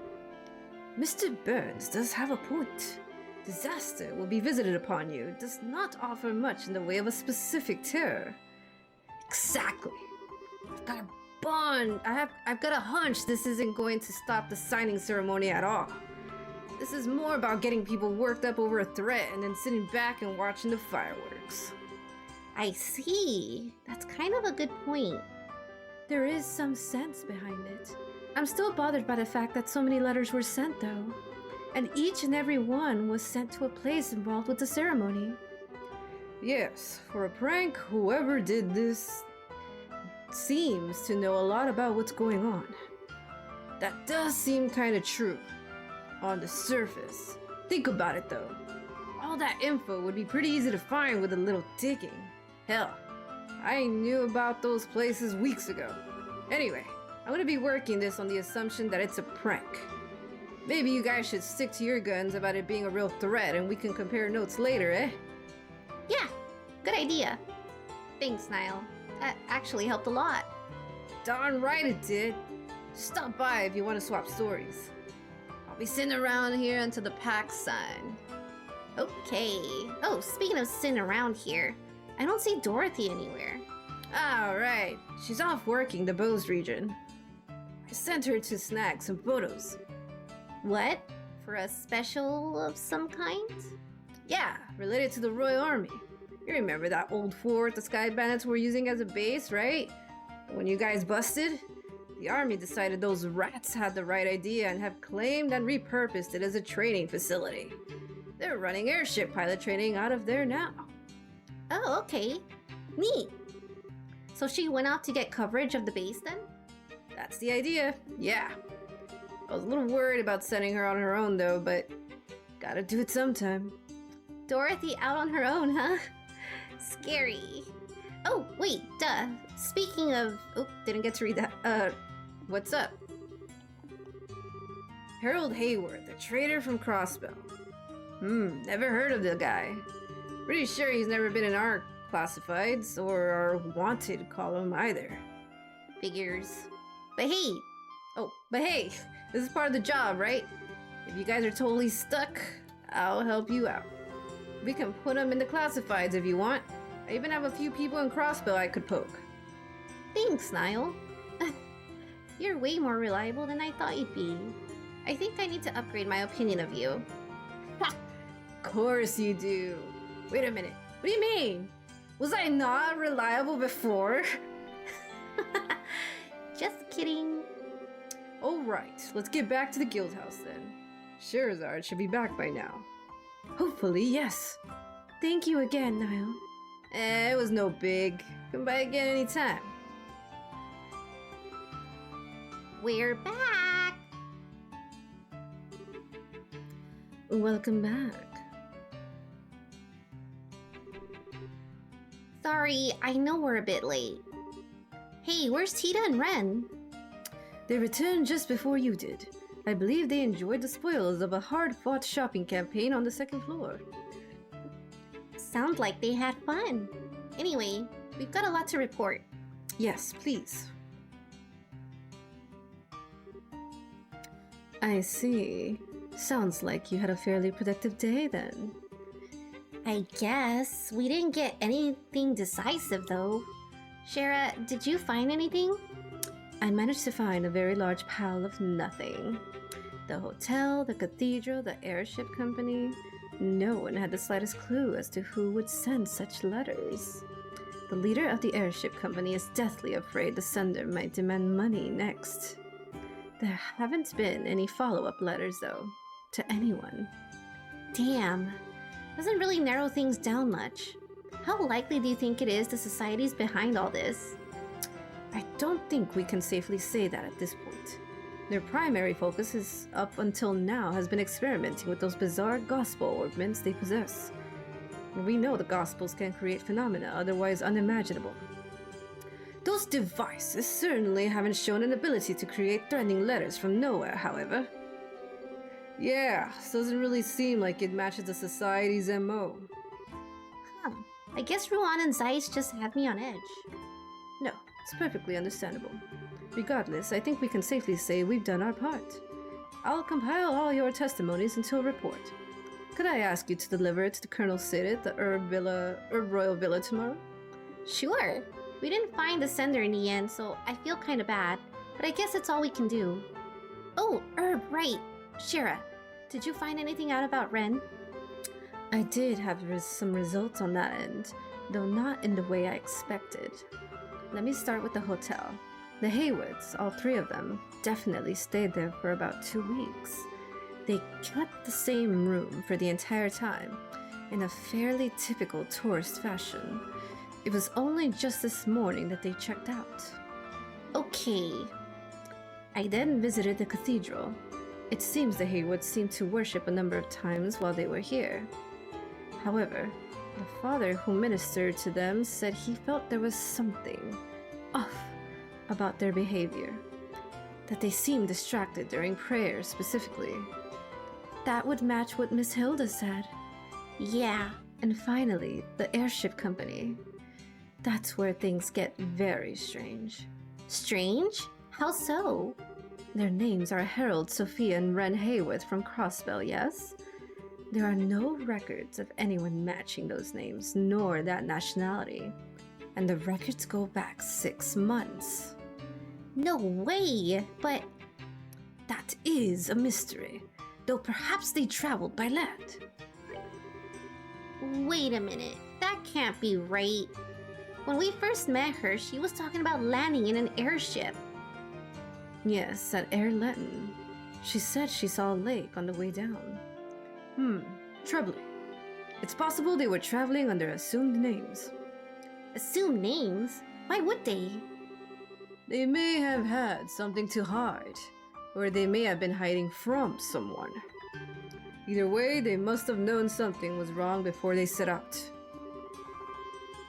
Mr. Burns does have a point. Disaster will be visited upon you does not offer much in the way of a specific terror. Exactly. I've got a bond. I've got a hunch this isn't going to stop the signing ceremony at all. This is more about getting people worked up over a threat and then sitting back and watching the fireworks. I see. That's kind of a good point. There is some sense behind it. I'm still bothered by the fact that so many letters were sent, though. And each and every one was sent to a place involved with the ceremony. Yes, for a prank, whoever did this seems to know a lot about what's going on. That does seem kind of true. On the surface. Think about it though. All that info would be pretty easy to find with a little digging. Hell, I knew about those places weeks ago. Anyway, I'm gonna be working this on the assumption that it's a prank. Maybe you guys should stick to your guns about it being a real threat and we can compare notes later, eh? Yeah, good idea. Thanks, Niall. That actually helped a lot. Darn right it did. Stop by if you want to swap stories. I'll be sitting around here until the pack sign. Okay. Oh, speaking of sitting around here, I don't see Dorothy anywhere. Alright, she's off working the Bose region. I sent her to snag some photos. What? For a special of some kind? Yeah, related to the Royal Army. You remember that old fort the Sky Bandits were using as a base, right? When you guys busted? The army decided those rats had the right idea and have claimed and repurposed it as a training facility. They're running airship pilot training out of there now. Oh, okay. Neat. So she went off to get coverage of the base then? That's the idea, yeah. I was a little worried about sending her on her own though, but gotta do it sometime. Dorothy out on her own, huh? Scary. Oh, wait, duh. Speaking of... Oh, didn't get to read that. What's up? Harold Hayward, the traitor from Crossbell. Never heard of the guy. Pretty sure he's never been in our classifieds or our wanted column either. Figures. But hey... Oh, but hey, this is part of the job, right? If you guys are totally stuck, I'll help you out. We can put him in the classifieds if you want. I even have a few people in Crossbow I could poke. Thanks, Niall. You're way more reliable than I thought you'd be. I think I need to upgrade my opinion of you. Of course you do. Wait a minute. What do you mean? Was I not reliable before? Just kidding. Alright, let's get back to the guild house then. Sherazard should be back by now. Hopefully, yes. Thank you again, Niall. It was no big. Come by again anytime. We're back! Welcome back. Sorry, I know we're a bit late. Hey, where's Tita and Ren? They returned just before you did. I believe they enjoyed the spoils of a hard-fought shopping campaign on the second floor. Sounds like they had fun. Anyway, we've got a lot to report. Yes, please. I see. Sounds like you had a fairly productive day then. I guess. We didn't get anything decisive though. Shara, did you find anything? I managed to find a very large pile of nothing. The hotel, the cathedral, the airship company. No one had the slightest clue as to who would send such letters. The leader of the airship company is deathly afraid the sender might demand money next. There haven't been any follow-up letters, though, to anyone. Damn. Doesn't really narrow things down much. How likely do you think it is the society's behind all this? I don't think we can safely say that at this point. Their primary focus is, up until now, has been experimenting with those bizarre gospel ornaments they possess. And we know the gospels can create phenomena otherwise unimaginable. Those devices certainly haven't shown an ability to create threatening letters from nowhere, however. Yeah, this doesn't really seem like it matches the society's MO. Huh. I guess Ruan and Zeiss just have me on edge. No, it's perfectly understandable. Regardless, I think we can safely say we've done our part. I'll compile all your testimonies into a report. Could I ask you to deliver it to the Colonel Sid at the Herb Royal Villa tomorrow? Sure. We didn't find the sender in the end, so I feel kinda bad. But I guess that's all we can do. Oh, Herb, right. Shira, did you find anything out about Ren? I did have some results on that end, though not in the way I expected. Let me start with the hotel. The Haywoods, all three of them, definitely stayed there for about 2 weeks. They kept the same room for the entire time, in a fairly typical tourist fashion. It was only just this morning that they checked out. Okay. I then visited the cathedral. It seems the Haywoods seemed to worship a number of times while they were here. However, the father who ministered to them said he felt there was something off about their behavior, that they seemed distracted during prayer specifically. That would match what Miss Hilda said. Yeah. And finally, the airship company. That's where things get very strange. Strange? How so? Their names are Harold, Sophia, and Ren Hayworth from Crossbell, yes? There are no records of anyone matching those names, nor that nationality. And the records go back 6 months. No way! But that is a mystery, though perhaps they traveled by land. wait a minute. That can't be right. When we first met her, she was talking about landing in an airship. Yes, at Air Letton. She said she saw a lake on the way down. Troubling. It's possible they were traveling under assumed names. Assumed names? Why would they? They may have had something to hide, or they may have been hiding from someone. Either way, they must have known something was wrong before they set out.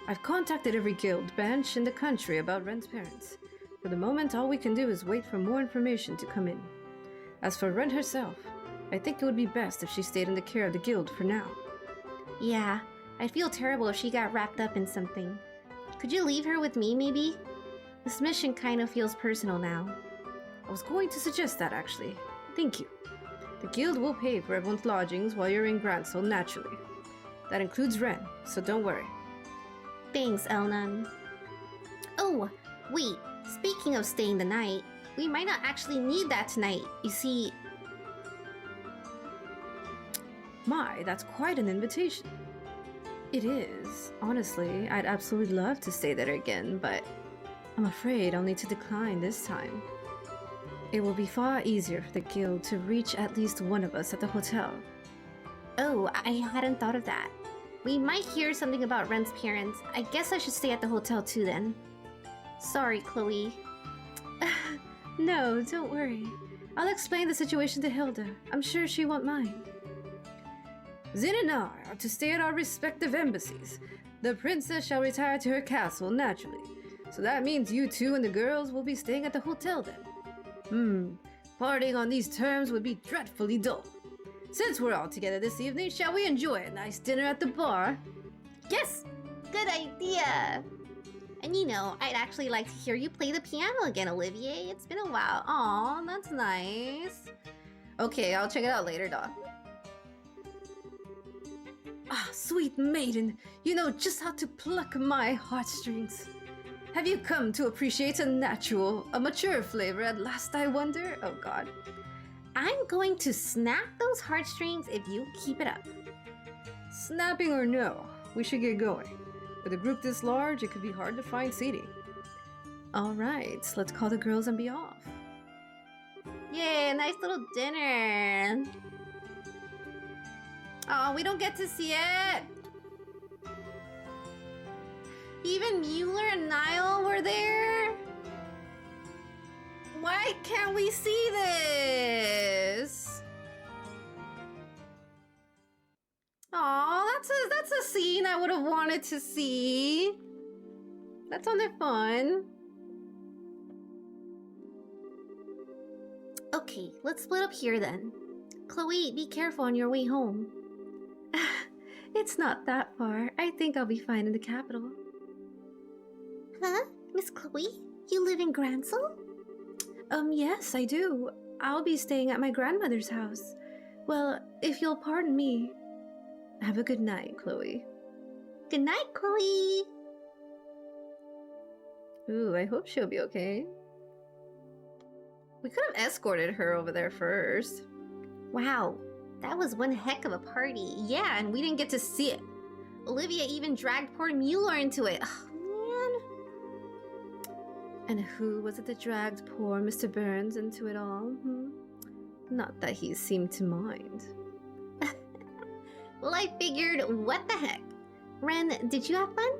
I've contacted every guild branch in the country about Ren's parents. For the moment, all we can do is wait for more information to come in. As for Ren herself, I think it would be best if she stayed in the care of the guild for now. Yeah, I'd feel terrible if she got wrapped up in something. Could you leave her with me, maybe? This mission kind of feels personal now. I was going to suggest that, actually. Thank you. The guild will pay for everyone's lodgings while you're in Gransel, naturally. That includes Ren, so don't worry. Thanks, Elnan. Oh, wait. Speaking of staying the night, we might not actually need that tonight. You see... My, that's quite an invitation. It is. Honestly, I'd absolutely love to stay there again, but I'm afraid I'll need to decline this time. It will be far easier for the guild to reach at least one of us at the hotel. Oh, I hadn't thought of that. We might hear something about Ren's parents. I guess I should stay at the hotel too then. Sorry, Chloe. No, don't worry. I'll explain the situation to Hilda. I'm sure she won't mind. Zin and I are to stay at our respective embassies. The princess shall retire to her castle naturally. So that means you two and the girls will be staying at the hotel then. Partying on these terms would be dreadfully dull. Since we're all together this evening, shall we enjoy a nice dinner at the bar? Yes! Good idea! And you know, I'd actually like to hear you play the piano again, Olivier. It's been a while. Aw, that's nice. Okay, I'll check it out later, Doc. Ah, sweet maiden, you know just how to pluck my heartstrings. Have you come to appreciate a mature flavor at last, I wonder? Oh god. I'm going to snap those heartstrings if you keep it up. Snapping or no, we should get going. With a group this large, it could be hard to find seating. Alright, let's call the girls and be off. Yay, nice little dinner. Oh, we don't get to see it! Even Mueller and Niall were there? Why can't we see this? Aw, that's a scene I would have wanted to see. That sounded fun. Okay, let's split up here then. Chloe, be careful on your way home. It's not that far. I think I'll be fine in the capital. Huh? Miss Chloe? You live in Gransel? Yes, I do. I'll be staying at my grandmother's house. Well, if you'll pardon me. Have a good night, Chloe. Good night, Chloe. Ooh, I hope she'll be okay. We could have escorted her over there first. Wow, that was one heck of a party. Yeah, and we didn't get to see it. Olivia even dragged poor Mueller into it. Oh, man. And who was it that dragged poor Mr. Burns into it all? Not that he seemed to mind. Well, I figured, what the heck? Ren, did you have fun?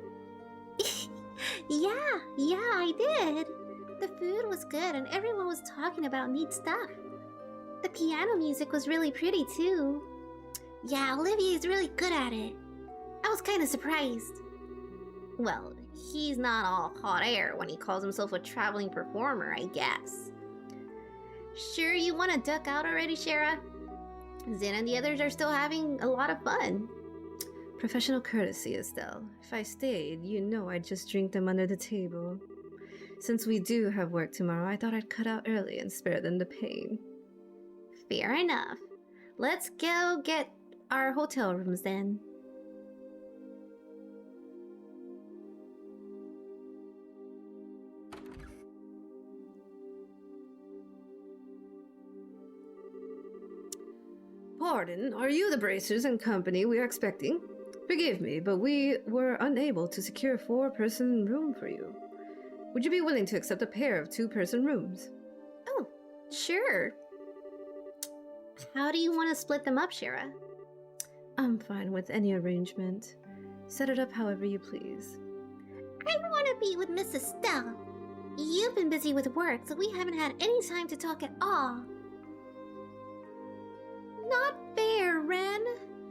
Yeah, I did. The food was good and everyone was talking about neat stuff. The piano music was really pretty too. Yeah, Olivier's really good at it. I was kind of surprised. Well, he's not all hot air when he calls himself a traveling performer, I guess. Sure you want to duck out already, Shara? Zin and the others are still having a lot of fun. Professional courtesy, Estelle. If I stayed, you know I'd just drink them under the table. Since we do have work tomorrow, I thought I'd cut out early and spare them the pain. Fair enough. Let's go get our hotel rooms then. Pardon, are you the Bracers and company we are expecting? Forgive me, but we were unable to secure a 4-person room for you. Would you be willing to accept a pair of 2-person rooms? Oh, sure. How do you want to split them up, Shara? I'm fine with any arrangement. Set it up however you please. I want to be with Miss Estelle. You've been busy with work, so we haven't had any time to talk at all. Not fair, Ren.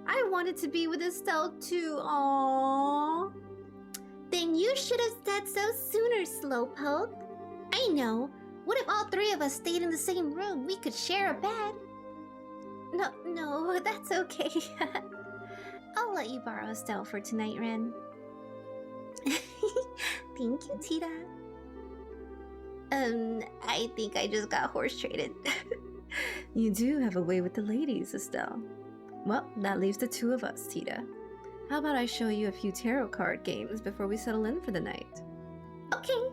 I wanted to be with Estelle too. Aww. Then you should have said so sooner, Slowpoke. I know. What if all 3 of us stayed in the same room? We could share a bed. No, that's okay. I'll let you borrow Estelle for tonight, Ren. Thank you, Tita. I think I just got horse traded. You do have a way with the ladies, Estelle. Well, that leaves the 2 of us, Tita. How about I show you a few tarot card games before we settle in for the night? Okay.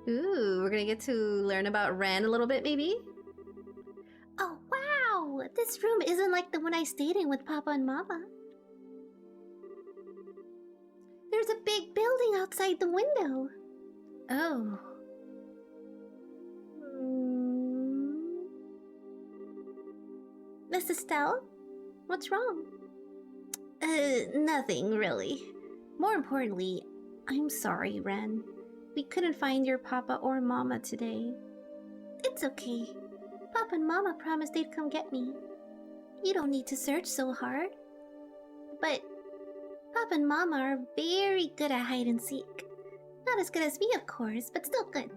Ooh, we're gonna get to learn about Ren a little bit, maybe? Oh, wow! This room isn't like the one I stayed in with Papa and Mama. There's a big building outside the window. Oh. Miss Estelle? What's wrong? Nothing really. More importantly, I'm sorry, Ren. We couldn't find your papa or mama today. It's okay. Papa and Mama promised they'd come get me. You don't need to search so hard. But Papa and Mama are very good at hide and seek. Not as good as me, of course, but still good.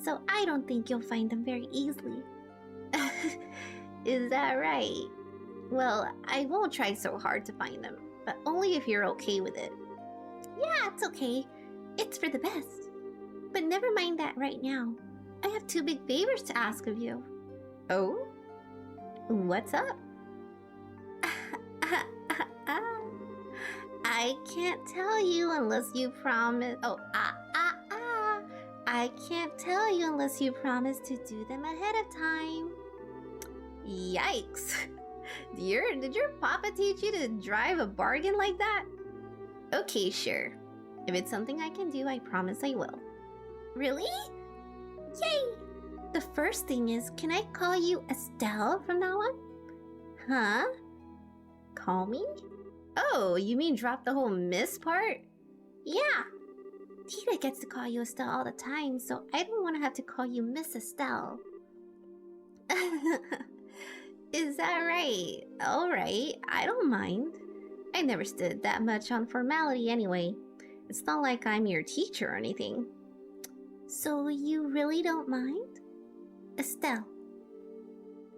So I don't think you'll find them very easily. Is that right? Well, I won't try so hard to find them, but only if you're okay with it. Yeah, it's okay. It's for the best. But never mind that right now. I have 2 big favors to ask of you. Oh? What's up? I can't tell you unless you promise. I can't tell you unless you promise to do them ahead of time. Yikes! Did your papa teach you to drive a bargain like that? Okay, sure. If it's something I can do, I promise I will. Really? Yay! The first thing is, can I call you Estelle from now on? Huh? Call me? Oh, you mean drop the whole miss part? Yeah. Tita gets to call you Estelle all the time, so I don't want to have to call you Miss Estelle. Is that right? Alright, I don't mind. I never stood that much on formality anyway. It's not like I'm your teacher or anything. So you really don't mind? Estelle.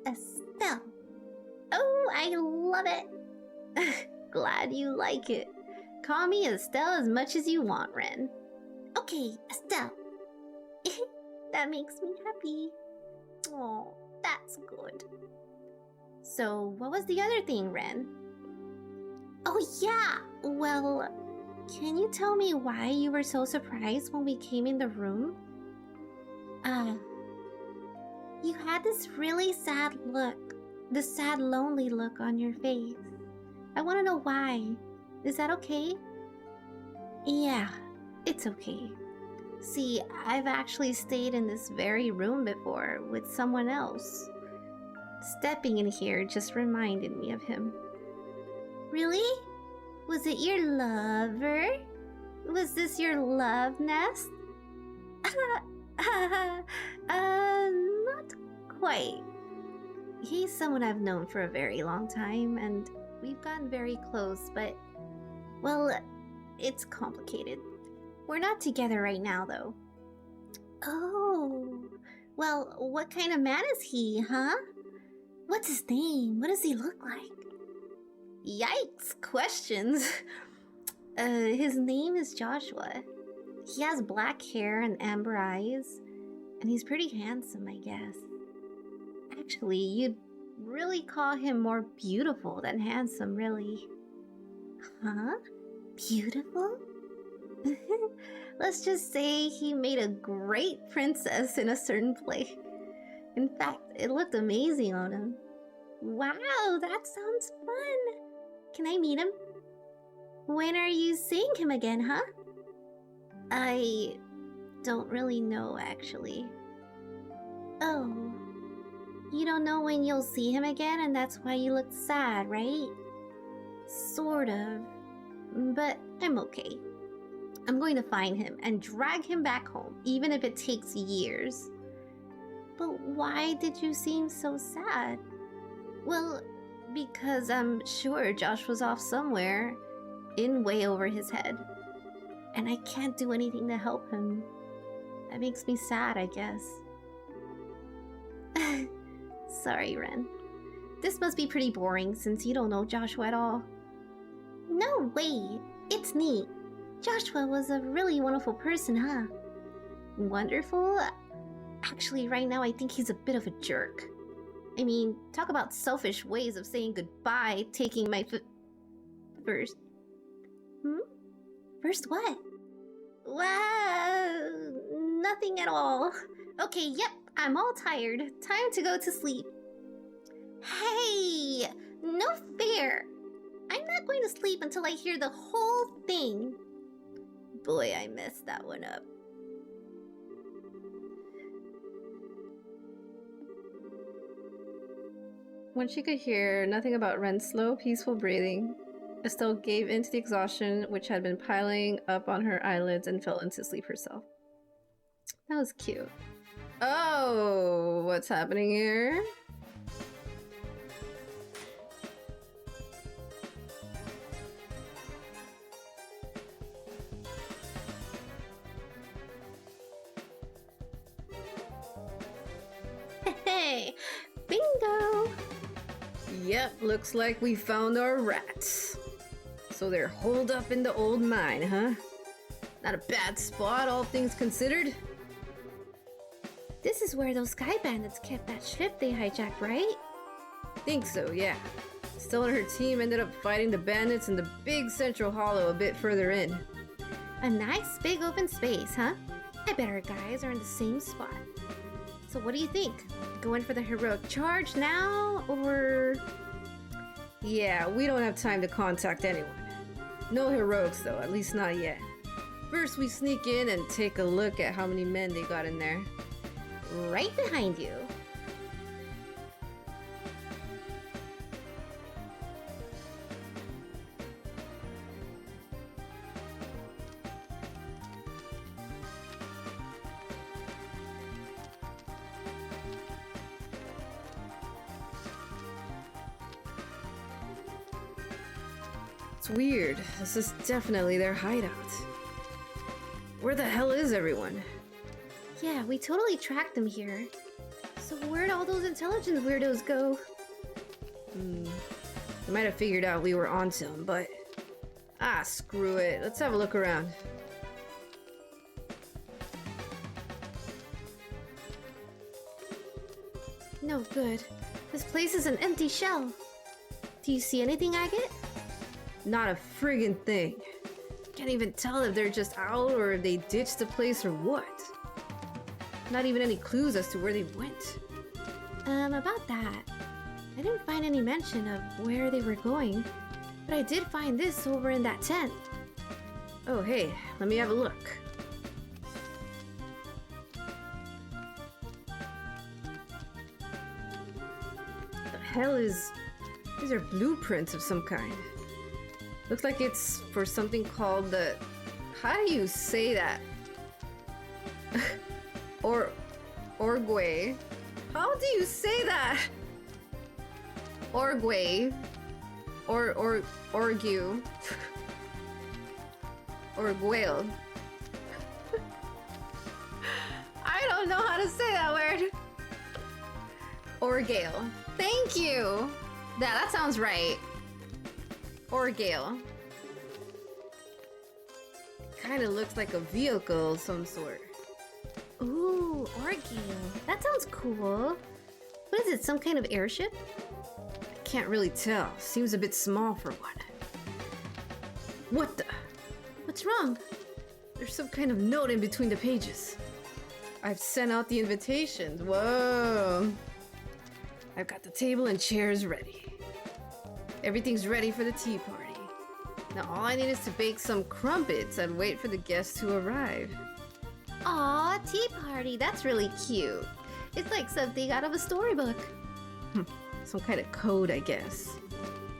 Estelle. Oh, I love it. Glad you like it. Call me Estelle as much as you want, Ren. Okay, Estelle. That makes me happy. Oh, that's good. So, what was the other thing, Ren? Oh, yeah. Well, can you tell me why you were so surprised when we came in the room? You had this really sad look. This sad, lonely look on your face. I want to know why. Is that okay? Yeah, it's okay. See, I've actually stayed in this very room before with someone else. Stepping in here just reminded me of him. Really? Was it your lover? Was this your love nest? Not quite. He's someone I've known for a very long time, and we've gotten very close, but, well, it's complicated. We're not together right now, though. Oh, well, what kind of man is he, huh? What's his name? What does he look like? Yikes, questions. His name is Joshua. He has black hair and amber eyes, and he's pretty handsome, I guess. Actually, you'd really call him more beautiful than handsome, really. Huh? Beautiful? Let's just say he made a great princess in a certain play. In fact, it looked amazing on him. Wow, that sounds fun. Can I meet him? When are you seeing him again, huh? I don't really know, actually. Oh, you don't know when you'll see him again, and that's why you look sad, right? Sort of. But I'm okay. I'm going to find him and drag him back home, even if it takes years. But why did you seem so sad? Well, because I'm sure Josh was off somewhere, in way over his head. And I can't do anything to help him. That makes me sad, I guess. Sorry, Ren. This must be pretty boring since you don't know Joshua at all. No way! It's neat. Joshua was a really wonderful person, huh? Wonderful? Actually, right now I think he's a bit of a jerk. I mean, talk about selfish ways of saying goodbye, taking my First. First what? Wow, nothing at all. Okay, yep, I'm all tired. Time to go to sleep. Hey, no fair. I'm not going to sleep until I hear the whole thing. Boy, I messed that one up. When she could hear nothing about Ren's slow, peaceful breathing, Estelle gave in to the exhaustion which had been piling up on her eyelids and fell into sleep herself. That was cute. Oh, what's happening here? Hey, bingo! Yep, looks like we found our rats. So they're holed up in the old mine, huh? Not a bad spot, all things considered. This is where those sky bandits kept that ship they hijacked, right? Think so, yeah. Stella and her team ended up fighting the bandits in the big central hollow a bit further in. A nice big open space, huh? I bet our guys are in the same spot. So what do you think? Go in for the heroic charge now, or... Yeah, we don't have time to contact anyone. No heroics though, at least not yet. First we sneak in and take a look at how many men they got in there. Right behind you. It's weird. This is definitely their hideout. Where the hell is everyone? Yeah, we totally tracked them here. So where'd all those intelligence weirdos go? They might have figured out we were onto them, but... Ah, screw it. Let's have a look around. No good. This place is an empty shell. Do you see anything, Agate? Not a friggin' thing. Can't even tell if they're just out or if they ditched the place or what. Not even any clues as to where they went. About that. I didn't find any mention of where they were going, but I did find this over in that tent. Oh, hey, let me have a look. The hell is... These are blueprints of some kind. Looks like it's for something called the... How do you say that? Orgway. How do you say that? Orgway. Orgue. Orgwale. I don't know how to say that word. Orgale. Thank you. That sounds right. Orgale. Kind of looks like a vehicle of some sort. Ooh, Orgale. That sounds cool. What is it, some kind of airship? I can't really tell. Seems a bit small for one. What the? What's wrong? There's some kind of note in between the pages. I've sent out the invitations. Whoa. I've got the table and chairs ready. Everything's ready for the tea party. Now all I need is to bake some crumpets and wait for the guests to arrive. Aw, tea party. That's really cute. It's like something out of a storybook. Some kind of code, I guess.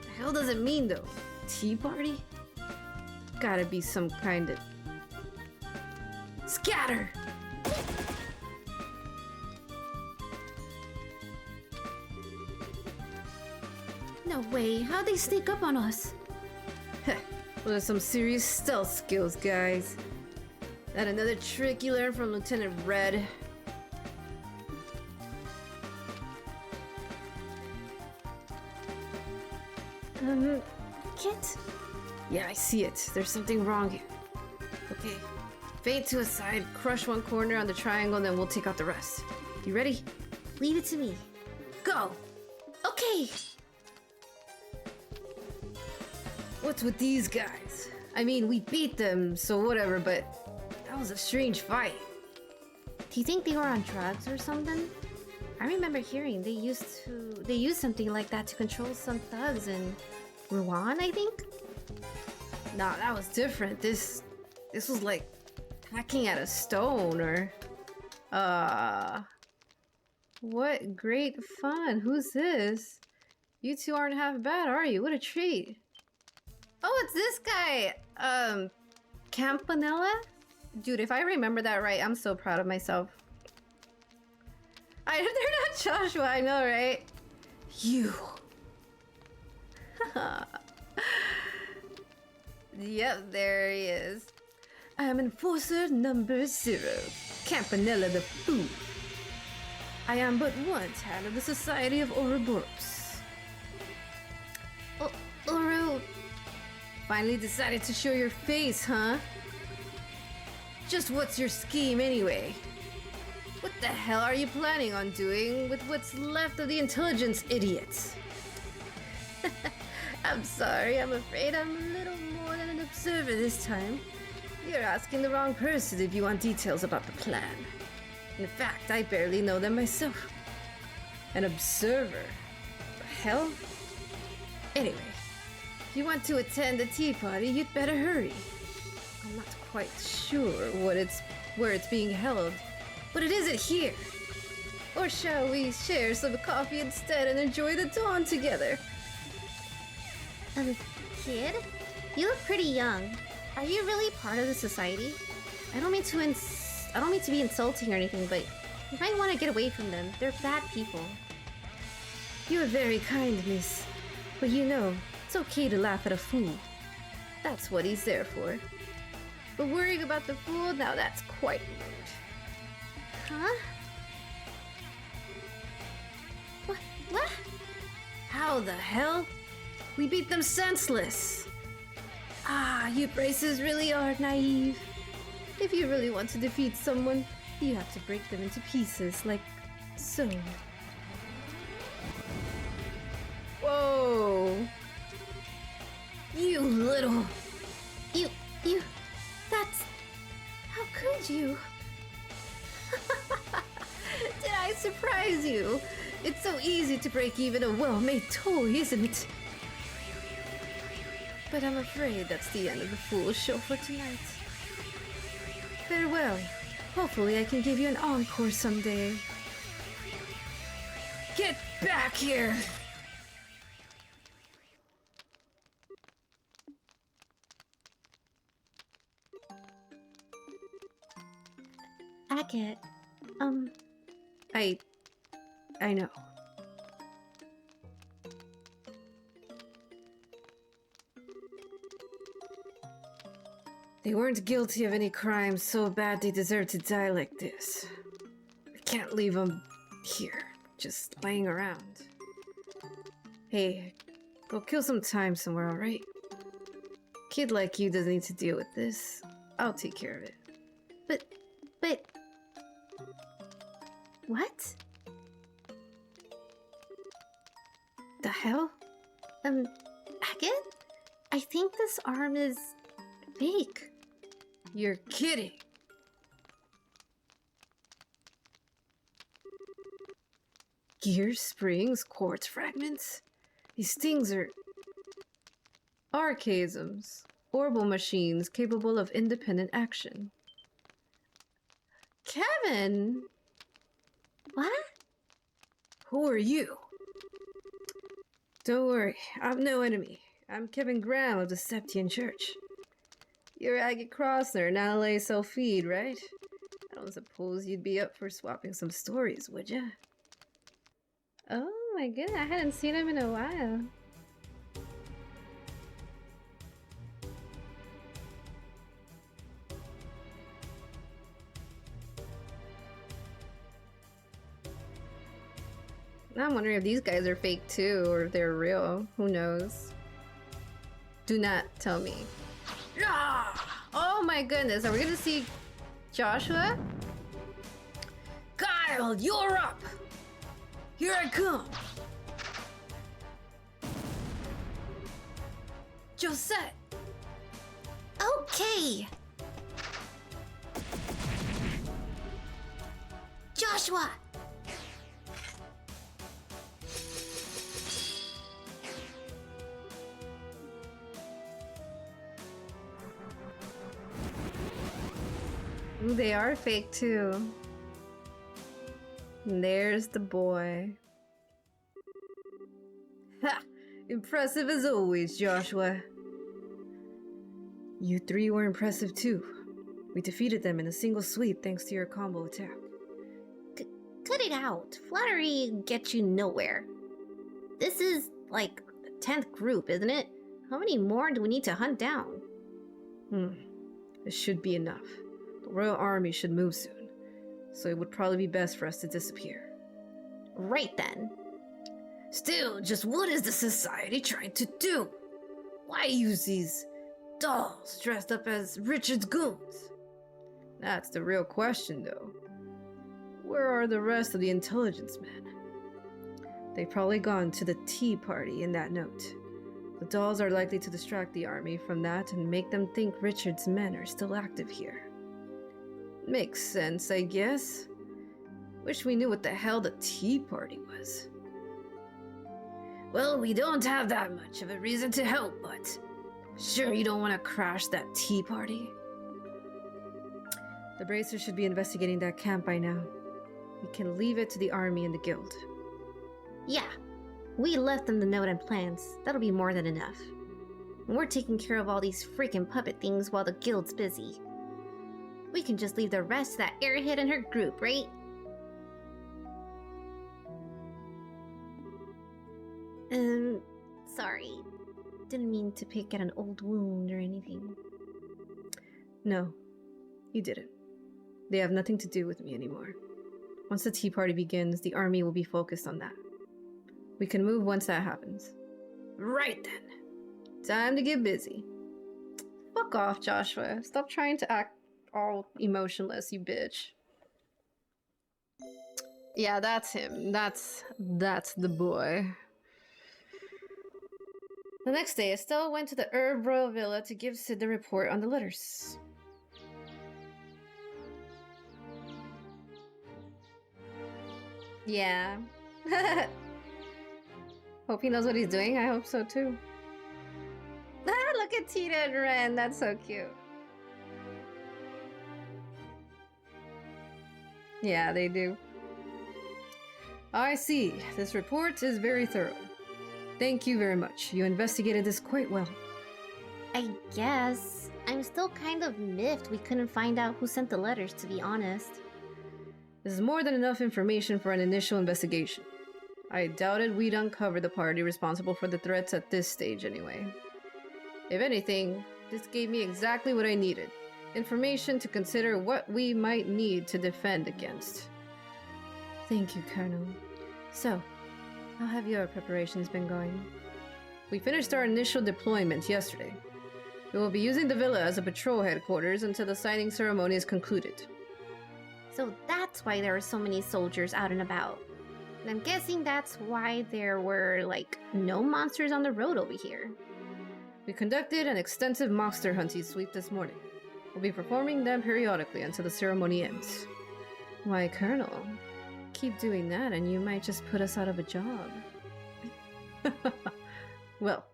The hell does it mean though? Tea party? Gotta be some kind of... Scatter! No way. How'd they sneak up on us? Well, there's some serious stealth skills, guys. That another trick you learned from Lieutenant Red. Kit? Yeah, I see it. There's something wrong here. Okay. Fade to a side, crush one corner on the triangle, and then we'll take out the rest. You ready? Leave it to me. Go! Okay. What's with these guys? I mean, we beat them, so whatever, but that was a strange fight. Do you think they were on drugs or something? I remember hearing they used something like that to control some thugs in Rouen, I think? Nah, that was different. This was like hacking at a stone or... What great fun. Who's this? You two aren't half bad, are you? What a treat. Oh, it's this guy! Campanella? Dude, if I remember that right, I'm so proud of myself. They're not Joshua, I know, right? You. Yep, there he is. I am enforcer number 0, Campanella the Fool. I am but one tad of the Society of Ouroboros. Uru... Finally decided to show your face, huh? Just what's your scheme anyway? What the hell are you planning on doing with what's left of the intelligence idiots? I'm sorry, I'm afraid I'm a little more than an observer this time. You're asking the wrong person if you want details about the plan. In fact, I barely know them myself. An observer? The hell? Anyway, if you want to attend the tea party, you'd better hurry. I'm not quite sure where it's being held, but it isn't here. Or shall we share some coffee instead and enjoy the dawn together? Kid? You look pretty young. Are you really part of the society? I don't mean to be insulting or anything, but you might want to get away from them. They're bad people. You're very kind, miss. But you know, it's okay to laugh at a fool. That's what he's there for. But worrying about the fool, now that's quite rude. Huh? What? How the hell? We beat them senseless. Ah, you braces really are naive. If you really want to defeat someone, you have to break them into pieces, like so. Whoa! You little... That's... How could you? Did I surprise you? It's so easy to break even a well-made toy, isn't it? But I'm afraid that's the end of the Fool's show for tonight. Farewell. Hopefully I can give you an encore someday. Get back here! Agate, I know. They weren't guilty of any crime so bad they deserve to die like this. We can't leave them here, just laying around. Hey, go kill some time somewhere, alright? Kid like you doesn't need to deal with this. I'll take care of it. but... What? The hell? Agate? I think this arm is... fake. You're kidding. Gear springs, quartz fragments? These things are... archaisms. Orbital machines capable of independent action. Kevin! What? Who are you? Don't worry, I'm no enemy. I'm Kevin Graham of the Septian Church. You're Agate Crossner, now lay Selfeed, right? I don't suppose you'd be up for swapping some stories, would ya? Oh my goodness, I hadn't seen him in a while. I'm wondering if these guys are fake too, or if they're real. Who knows? Do not tell me. Oh my goodness, are we gonna see Joshua? Kyle, you're up! Here I come! Josette! Okay! Joshua! Ooh, they are fake too. And there's the boy. Ha! Impressive as always, Joshua. You three were impressive too. We defeated them in a single sweep thanks to your combo attack. Cut it out. Flattery gets you nowhere. This is, like, the 10th group, isn't it? How many more do we need to hunt down? This should be enough. The Royal Army should move soon, so it would probably be best for us to disappear. Right then. Still, just what is the society trying to do? Why use these dolls dressed up as Richard's goons? That's the real question, though. Where are the rest of the intelligence men? They've probably gone to the tea party in that note. The dolls are likely to distract the army from that and make them think Richard's men are still active here. Makes sense, I guess. Wish we knew what the hell the tea party was. Well, we don't have that much of a reason to help, but sure you don't want to crash that tea party? The Bracers should be investigating that camp by now. We can leave it to the army and the guild. Yeah. We left them the note and plans. That'll be more than enough. And we're taking care of all these freaking puppet things while the guild's busy. We can just leave the rest to that airhead and her group, right? Sorry. Didn't mean to pick at an old wound or anything. No, you didn't. They have nothing to do with me anymore. Once the tea party begins, the army will be focused on that. We can move once that happens. Right then. Time to get busy. Fuck off, Joshua. Stop trying to act all emotionless, you bitch. Yeah, that's him. That's the boy. The next day, Estelle went to the Herb Royal Villa to give Sid the report on the letters. Yeah. Hope he knows what he's doing. I hope so too. Look at Tita and Ren. That's so cute. Yeah, they do. I see. This report is very thorough. Thank you very much. You investigated this quite well. I guess. I'm still kind of miffed we couldn't find out who sent the letters, to be honest. This is more than enough information for an initial investigation. I doubted we'd uncover the party responsible for the threats at this stage anyway. If anything, this gave me exactly what I needed. Information to consider what we might need to defend against. Thank you, Colonel. So, how have your preparations been going? We finished our initial deployment yesterday. We will be using the villa as a patrol headquarters until the signing ceremony is concluded. So that's why there are so many soldiers out and about. And I'm guessing that's why there were, like, no monsters on the road over here. We conducted an extensive monster hunting sweep this morning. We'll be performing them periodically until the ceremony ends. Why, Colonel, keep doing that and you might just put us out of a job. Well,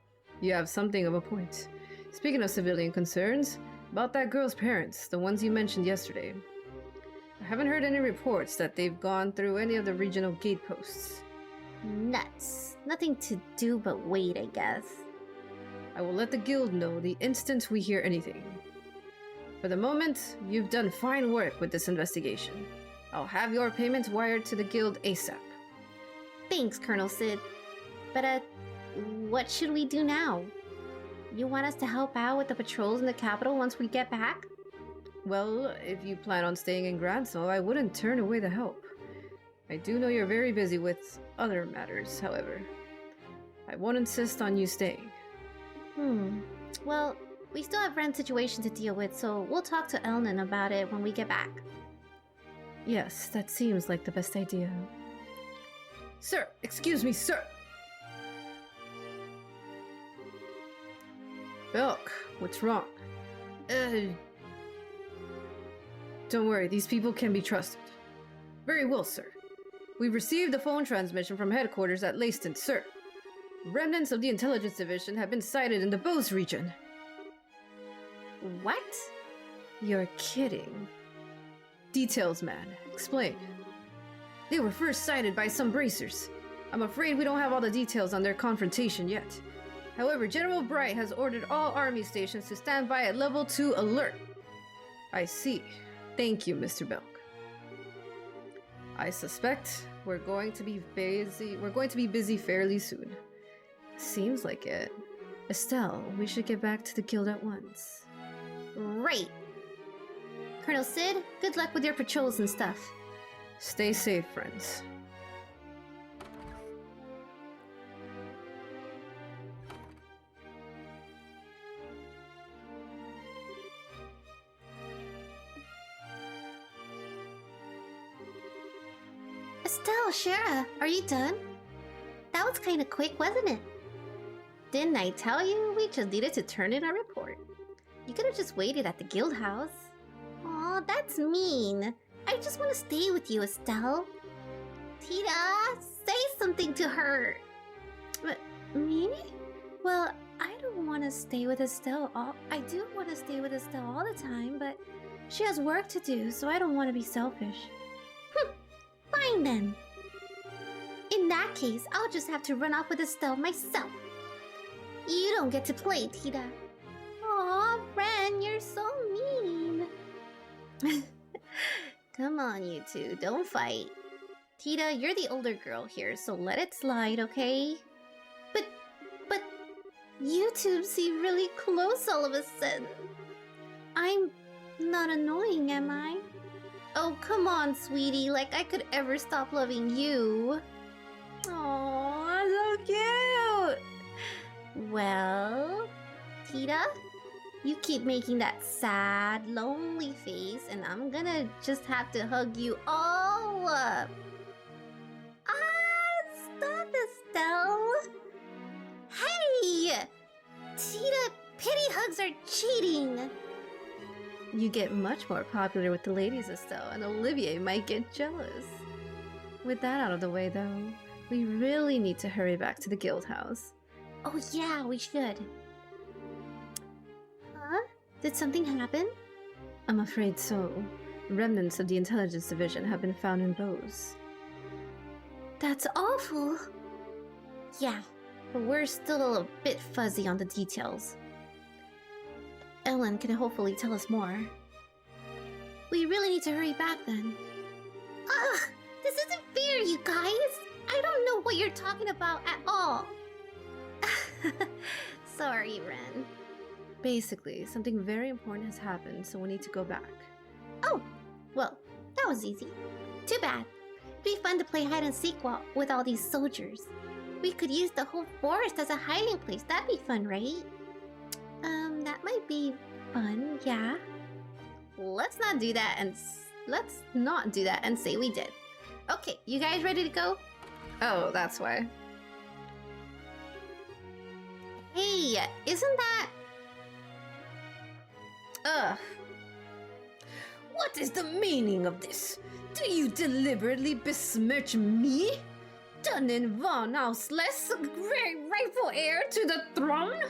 you have something of a point. Speaking of civilian concerns, about that girl's parents, the ones you mentioned yesterday. I haven't heard any reports that they've gone through any of the regional gateposts. Nuts. Nothing to do but wait, I guess. I will let the guild know the instant we hear anything. For the moment, you've done fine work with this investigation. I'll have your payment wired to the guild ASAP. Thanks, Colonel Sid. But, what should we do now? You want us to help out with the patrols in the capital once we get back? Well, if you plan on staying in Gransel, I wouldn't turn away the help. I do know you're very busy with other matters, however. I won't insist on you staying. Well, we still have Ren's situation to deal with, so we'll talk to Elnan about it when we get back. Yes, that seems like the best idea. Sir! Excuse me, sir! Belk, what's wrong? Don't worry, these people can be trusted. Very well, sir. We've received a phone transmission from headquarters at Leyston, sir. Remnants of the intelligence division have been sighted in the Bose region. What? You're kidding. Details, man. Explain. They were first sighted by some bracers. I'm afraid we don't have all the details on their confrontation yet. However, General Bright has ordered all army stations to stand by at level 2 alert. I see. Thank you, Mr. Belk. I suspect we're going to be busy fairly soon. Seems like it. Estelle, we should get back to the guild at once. Right. Colonel Sid, good luck with your patrols and stuff. Stay safe, friends. Estelle, Shara, are you done? That was kind of quick, wasn't it? Didn't I tell you we just needed to turn in our report? You could have just waited at the guild house. Aw, that's mean. I just want to stay with you, Estelle. Tita, say something to her. Me? Well, I don't want to stay with Estelle I do want to stay with Estelle all the time, but she has work to do, so I don't want to be selfish. Fine then. In that case, I'll just have to run off with Estelle myself. You don't get to play, Tita. Aw, Ren, you're so mean. Come on, you two, don't fight. Tita, you're the older girl here, so let it slide, okay? But you two seem really close all of a sudden. I'm not annoying, am I? Oh, come on, sweetie, like I could ever stop loving you. Aw, so cute! Well, Tita, you keep making that sad, lonely face, and I'm gonna just have to hug you all up. Ah, stop, Estelle. Hey! Tita, pity hugs are cheating. You get much more popular with the ladies, Estelle, and Olivier might get jealous. With that out of the way, though, we really need to hurry back to the guild house. Oh yeah, we should. Huh? Did something happen? I'm afraid so. Remnants of the intelligence division have been found in Bose. That's awful. Yeah, but we're still a bit fuzzy on the details. Ellen can hopefully tell us more. We really need to hurry back then. Ugh! This isn't fair, you guys! I don't know what you're talking about at all! Sorry, Ren. Basically, something very important has happened, so we need to go back. Oh! Well, that was easy. Too bad. It'd be fun to play hide and seek with all these soldiers. We could use the whole forest as a hiding place. That'd be fun, right? That might be fun, yeah. Let's not do that and say we did. Okay, you guys ready to go? Oh, that's why. Hey, isn't that... Ugh. What is the meaning of this? Do you deliberately besmirch me? Dunnen von Ausless, rightful heir to the throne?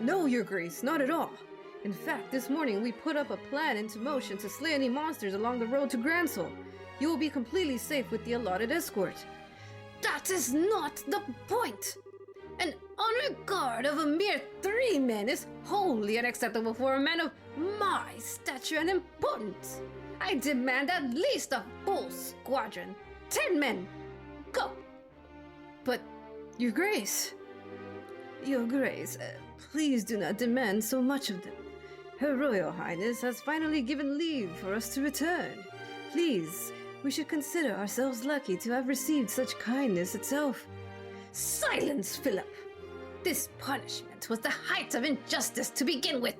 No, Your Grace, not at all. In fact, this morning we put up a plan into motion to slay any monsters along the road to Gransel. You will be completely safe with the allotted escort. That is not the point! An honor guard of a mere 3 men is wholly unacceptable for a man of my stature and importance. I demand at least a full squadron. 10 men! Go! But, Your Grace... Your Grace, please do not demand so much of them. Her Royal Highness has finally given leave for us to return. Please, we should consider ourselves lucky to have received such kindness itself. Silence, Philip! This punishment was the height of injustice to begin with.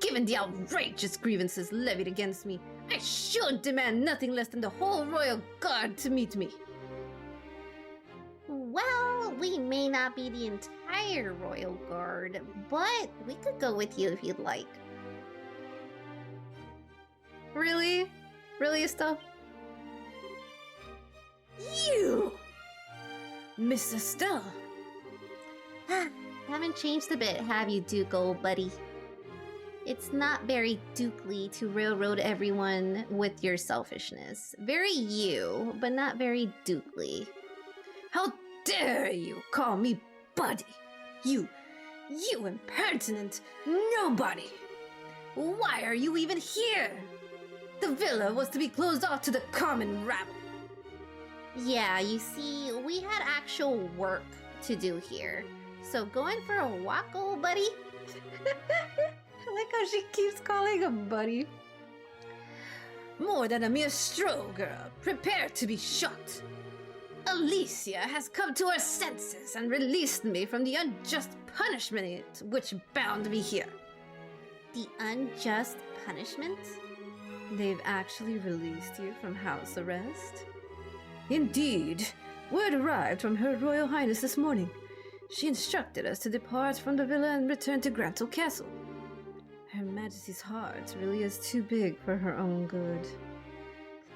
Given the outrageous grievances levied against me, I should demand nothing less than the whole Royal Guard to meet me. Well, we may not be the entire hire Royal Guard, but we could go with you if you'd like. Really? Really, Estelle? You! Miss Estelle! Haven't changed a bit, have you, Duke, old buddy? It's not very Dukely to railroad everyone with your selfishness. Very you, but not very Dukely. How dare you call me buddy? You impertinent nobody! Why are you even here? The villa was to be closed off to the common rabble. Yeah, you see, we had actual work to do here. So going for a walk, old buddy? I like how she keeps calling him buddy. More than a mere stroll, girl. Prepare to be shot. Alicia has come to her senses and released me from the unjust punishment which bound me here. The unjust punishment? They've actually released you from house arrest? Indeed. Word arrived from Her Royal Highness this morning. She instructed us to depart from the villa and return to Grantle Castle. Her Majesty's heart really is too big for her own good.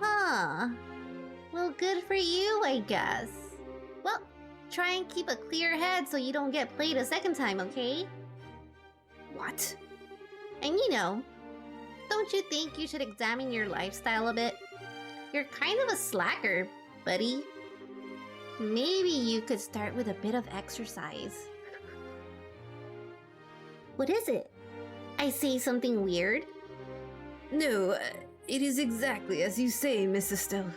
Huh. Well, good for you, I guess. Well, try and keep a clear head so you don't get played a second time, okay? What? And don't you think you should examine your lifestyle a bit? You're kind of a slacker, buddy. Maybe you could start with a bit of exercise. What is it? I say something weird? No, it is exactly as you say, Miss Estelle.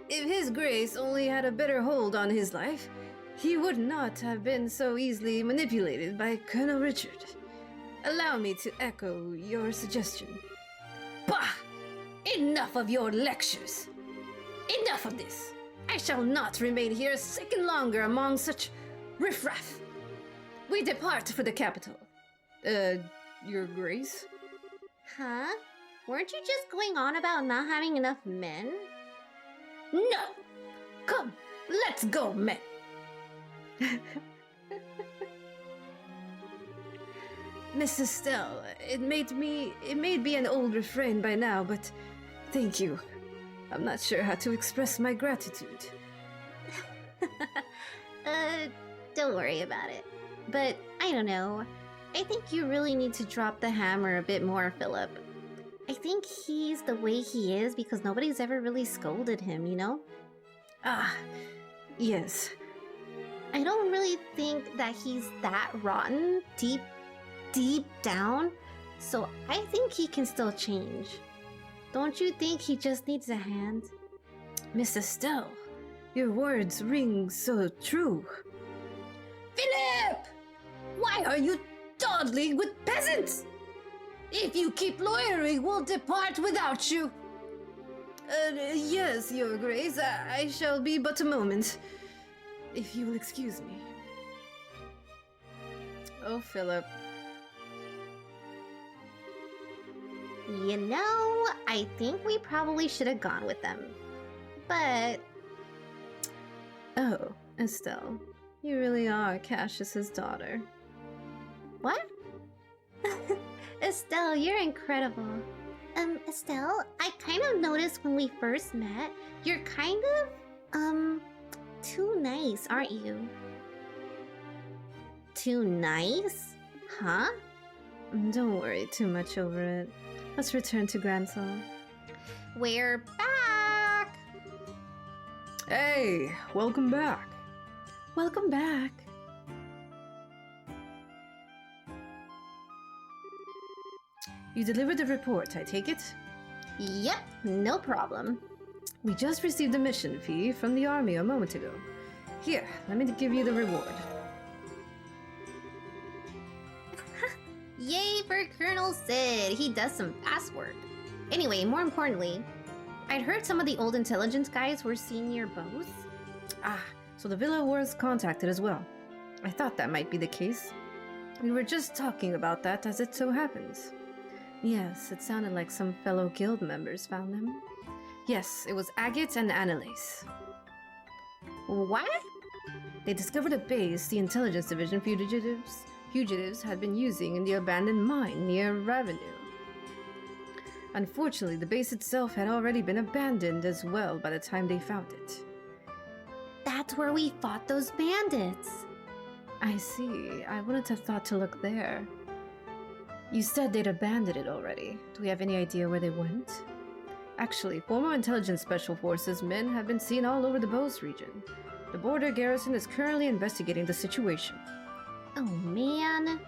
If His Grace only had a better hold on his life, he would not have been so easily manipulated by Colonel Richard. Allow me to echo your suggestion. Bah! Enough of your lectures! Enough of this! I shall not remain here a second longer among such riffraff. We depart for the capital. Your Grace? Huh? Weren't you just going on about not having enough men? No! Come, let's go, men! Miss Estelle, it may be an old refrain by now, but thank you. I'm not sure how to express my gratitude. Don't worry about it. But, I don't know. I think you really need to drop the hammer a bit more, Philip. I think he's the way he is because nobody's ever really scolded him, you know? Ah, yes. I don't really think that he's that rotten deep down, so I think he can still change. Don't you think he just needs a hand? Miss Estelle, your words ring so true. Philip! Why are you dawdling with peasants? If you keep loitering, we'll depart without you. Yes, Your Grace, I shall be but a moment. If you will excuse me. Oh, Philip. You know, I think we probably should have gone with them. But... Oh, Estelle, you really are Cassius's daughter. What? Estelle, you're incredible. Estelle, I kind of noticed when we first met, you're kind of, too nice, aren't you? Too nice? Huh? Don't worry too much over it. Let's return to Granthal. We're back! Hey, welcome back. Welcome back. You delivered the report, I take it? Yep, no problem. We just received a mission fee from the army a moment ago. Here, let me give you the reward. Yay for Colonel Sid! He does some fast work. Anyway, more importantly, I'd heard some of the old intelligence guys were seeing your bows. Ah, so the villa was contacted as well. I thought that might be the case. We were just talking about that as it so happens. Yes, it sounded like some fellow guild members found them. Yes, it was Agate and Annalise. What? They discovered a base the Intelligence Division fugitives had been using in the abandoned mine near Ravenue. Unfortunately, the base itself had already been abandoned as well by the time they found it. That's where we fought those bandits. I see. I wouldn't have thought to look there. You said they'd abandoned it already. Do we have any idea where they went? Actually, former Intelligence Special Forces men have been seen all over the Bose region. The border garrison is currently investigating the situation. Oh man.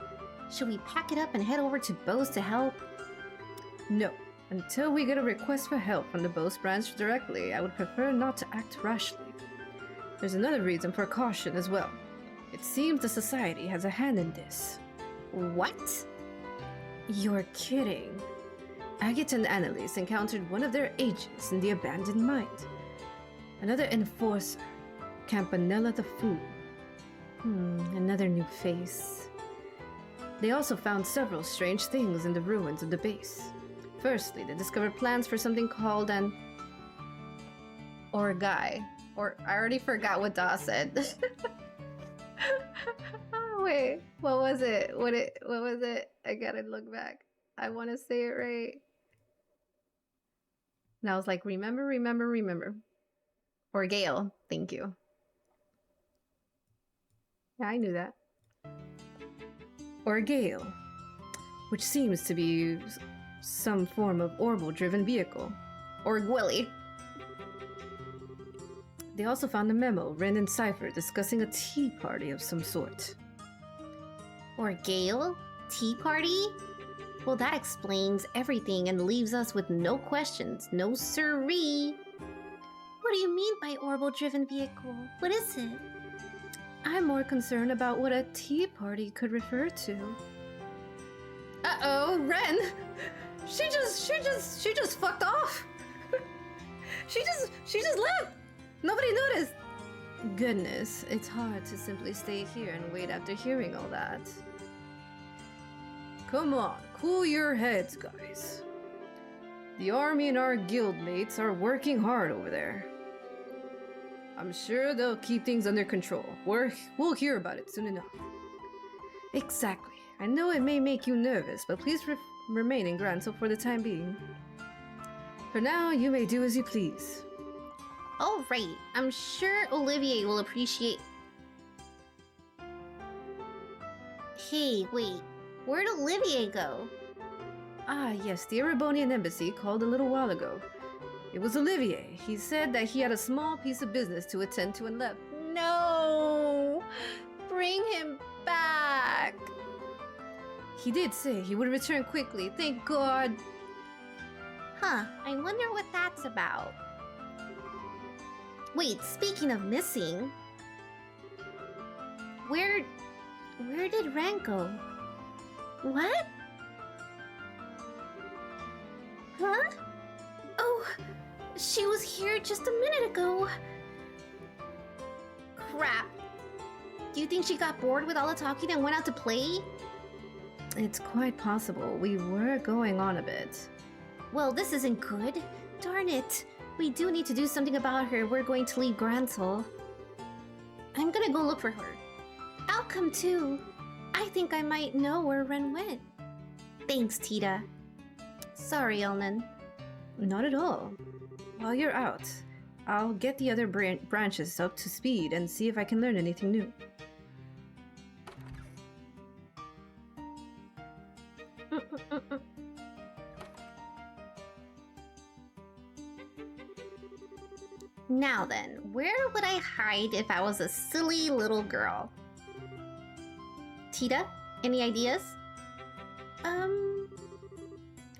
Should we pack it up and head over to Bose to help? No. Until we get a request for help from the Bose branch directly, I would prefer not to act rashly. There's another reason for caution as well. It seems the Society has a hand in this. What? You're kidding. Agate and Annalise encountered one of their agents in the abandoned mine. Another enforcer, Campanella the Fool. Another new face. They also found several strange things in the ruins of the base. Firstly, they discovered plans for something called an Orgai. Or I already forgot what Da said. Oh wait, what was it? What was it? I gotta look back. I want to say it right. And I was like, remember. Or Gale, thank you. Yeah, I knew that. Or Gale, which seems to be some form of orbital-driven vehicle. Or Gwilly. They also found a memo written in cipher discussing a tea party of some sort. Or Gale? Tea party? Well, that explains everything and leaves us with no questions. No siree. What do you mean by orbital-driven vehicle? What is it? I'm more concerned about what a tea party could refer to. Uh-oh, Ren! She just fucked off! she just left! Nobody noticed! Goodness, it's hard to simply stay here and wait after hearing all that. Come on, cool your heads, guys. The army and our guildmates are working hard over there. I'm sure they'll keep things under control. We'll hear about it soon enough. Exactly. I know it may make you nervous, but please remain in Grantil for the time being. For now, you may do as you please. All right, I'm sure Olivier will appreciate... Hey, wait. Where'd Olivier go? Ah, yes, the Erebonian embassy called a little while ago. It was Olivier. He said that he had a small piece of business to attend to and left. No! Bring him back! He did say he would return quickly, thank God. Huh, I wonder what that's about. Wait, speaking of missing... Where did Ren go? What? Huh? Oh, she was here just a minute ago. Crap. Do you think she got bored with all the talking and went out to play? It's quite possible. We were going on a bit. Well, this isn't good. Darn it. We do need to do something about her. We're going to leave Grantil. I'm gonna go look for her. I'll come too. I think I might know where Ren went. Thanks, Tita. Sorry, Elnan. Not at all. While you're out, I'll get the other branches up to speed and see if I can learn anything new. Now then, where would I hide if I was a silly little girl? Tita, any ideas?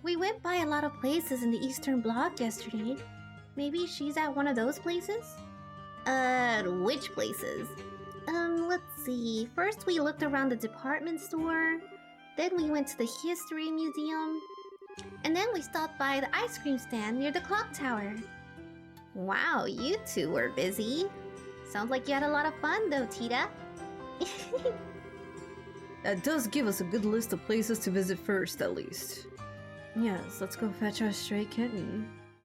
We went by a lot of places in the Eastern Bloc yesterday. Maybe she's at one of those places? Which places? Let's see. First we looked around the department store. Then we went to the History Museum. And then we stopped by the ice cream stand near the clock tower. Wow, you two were busy. Sounds like you had a lot of fun though, Tita. That does give us a good list of places to visit first, at least. Yes, let's go fetch our stray kitten.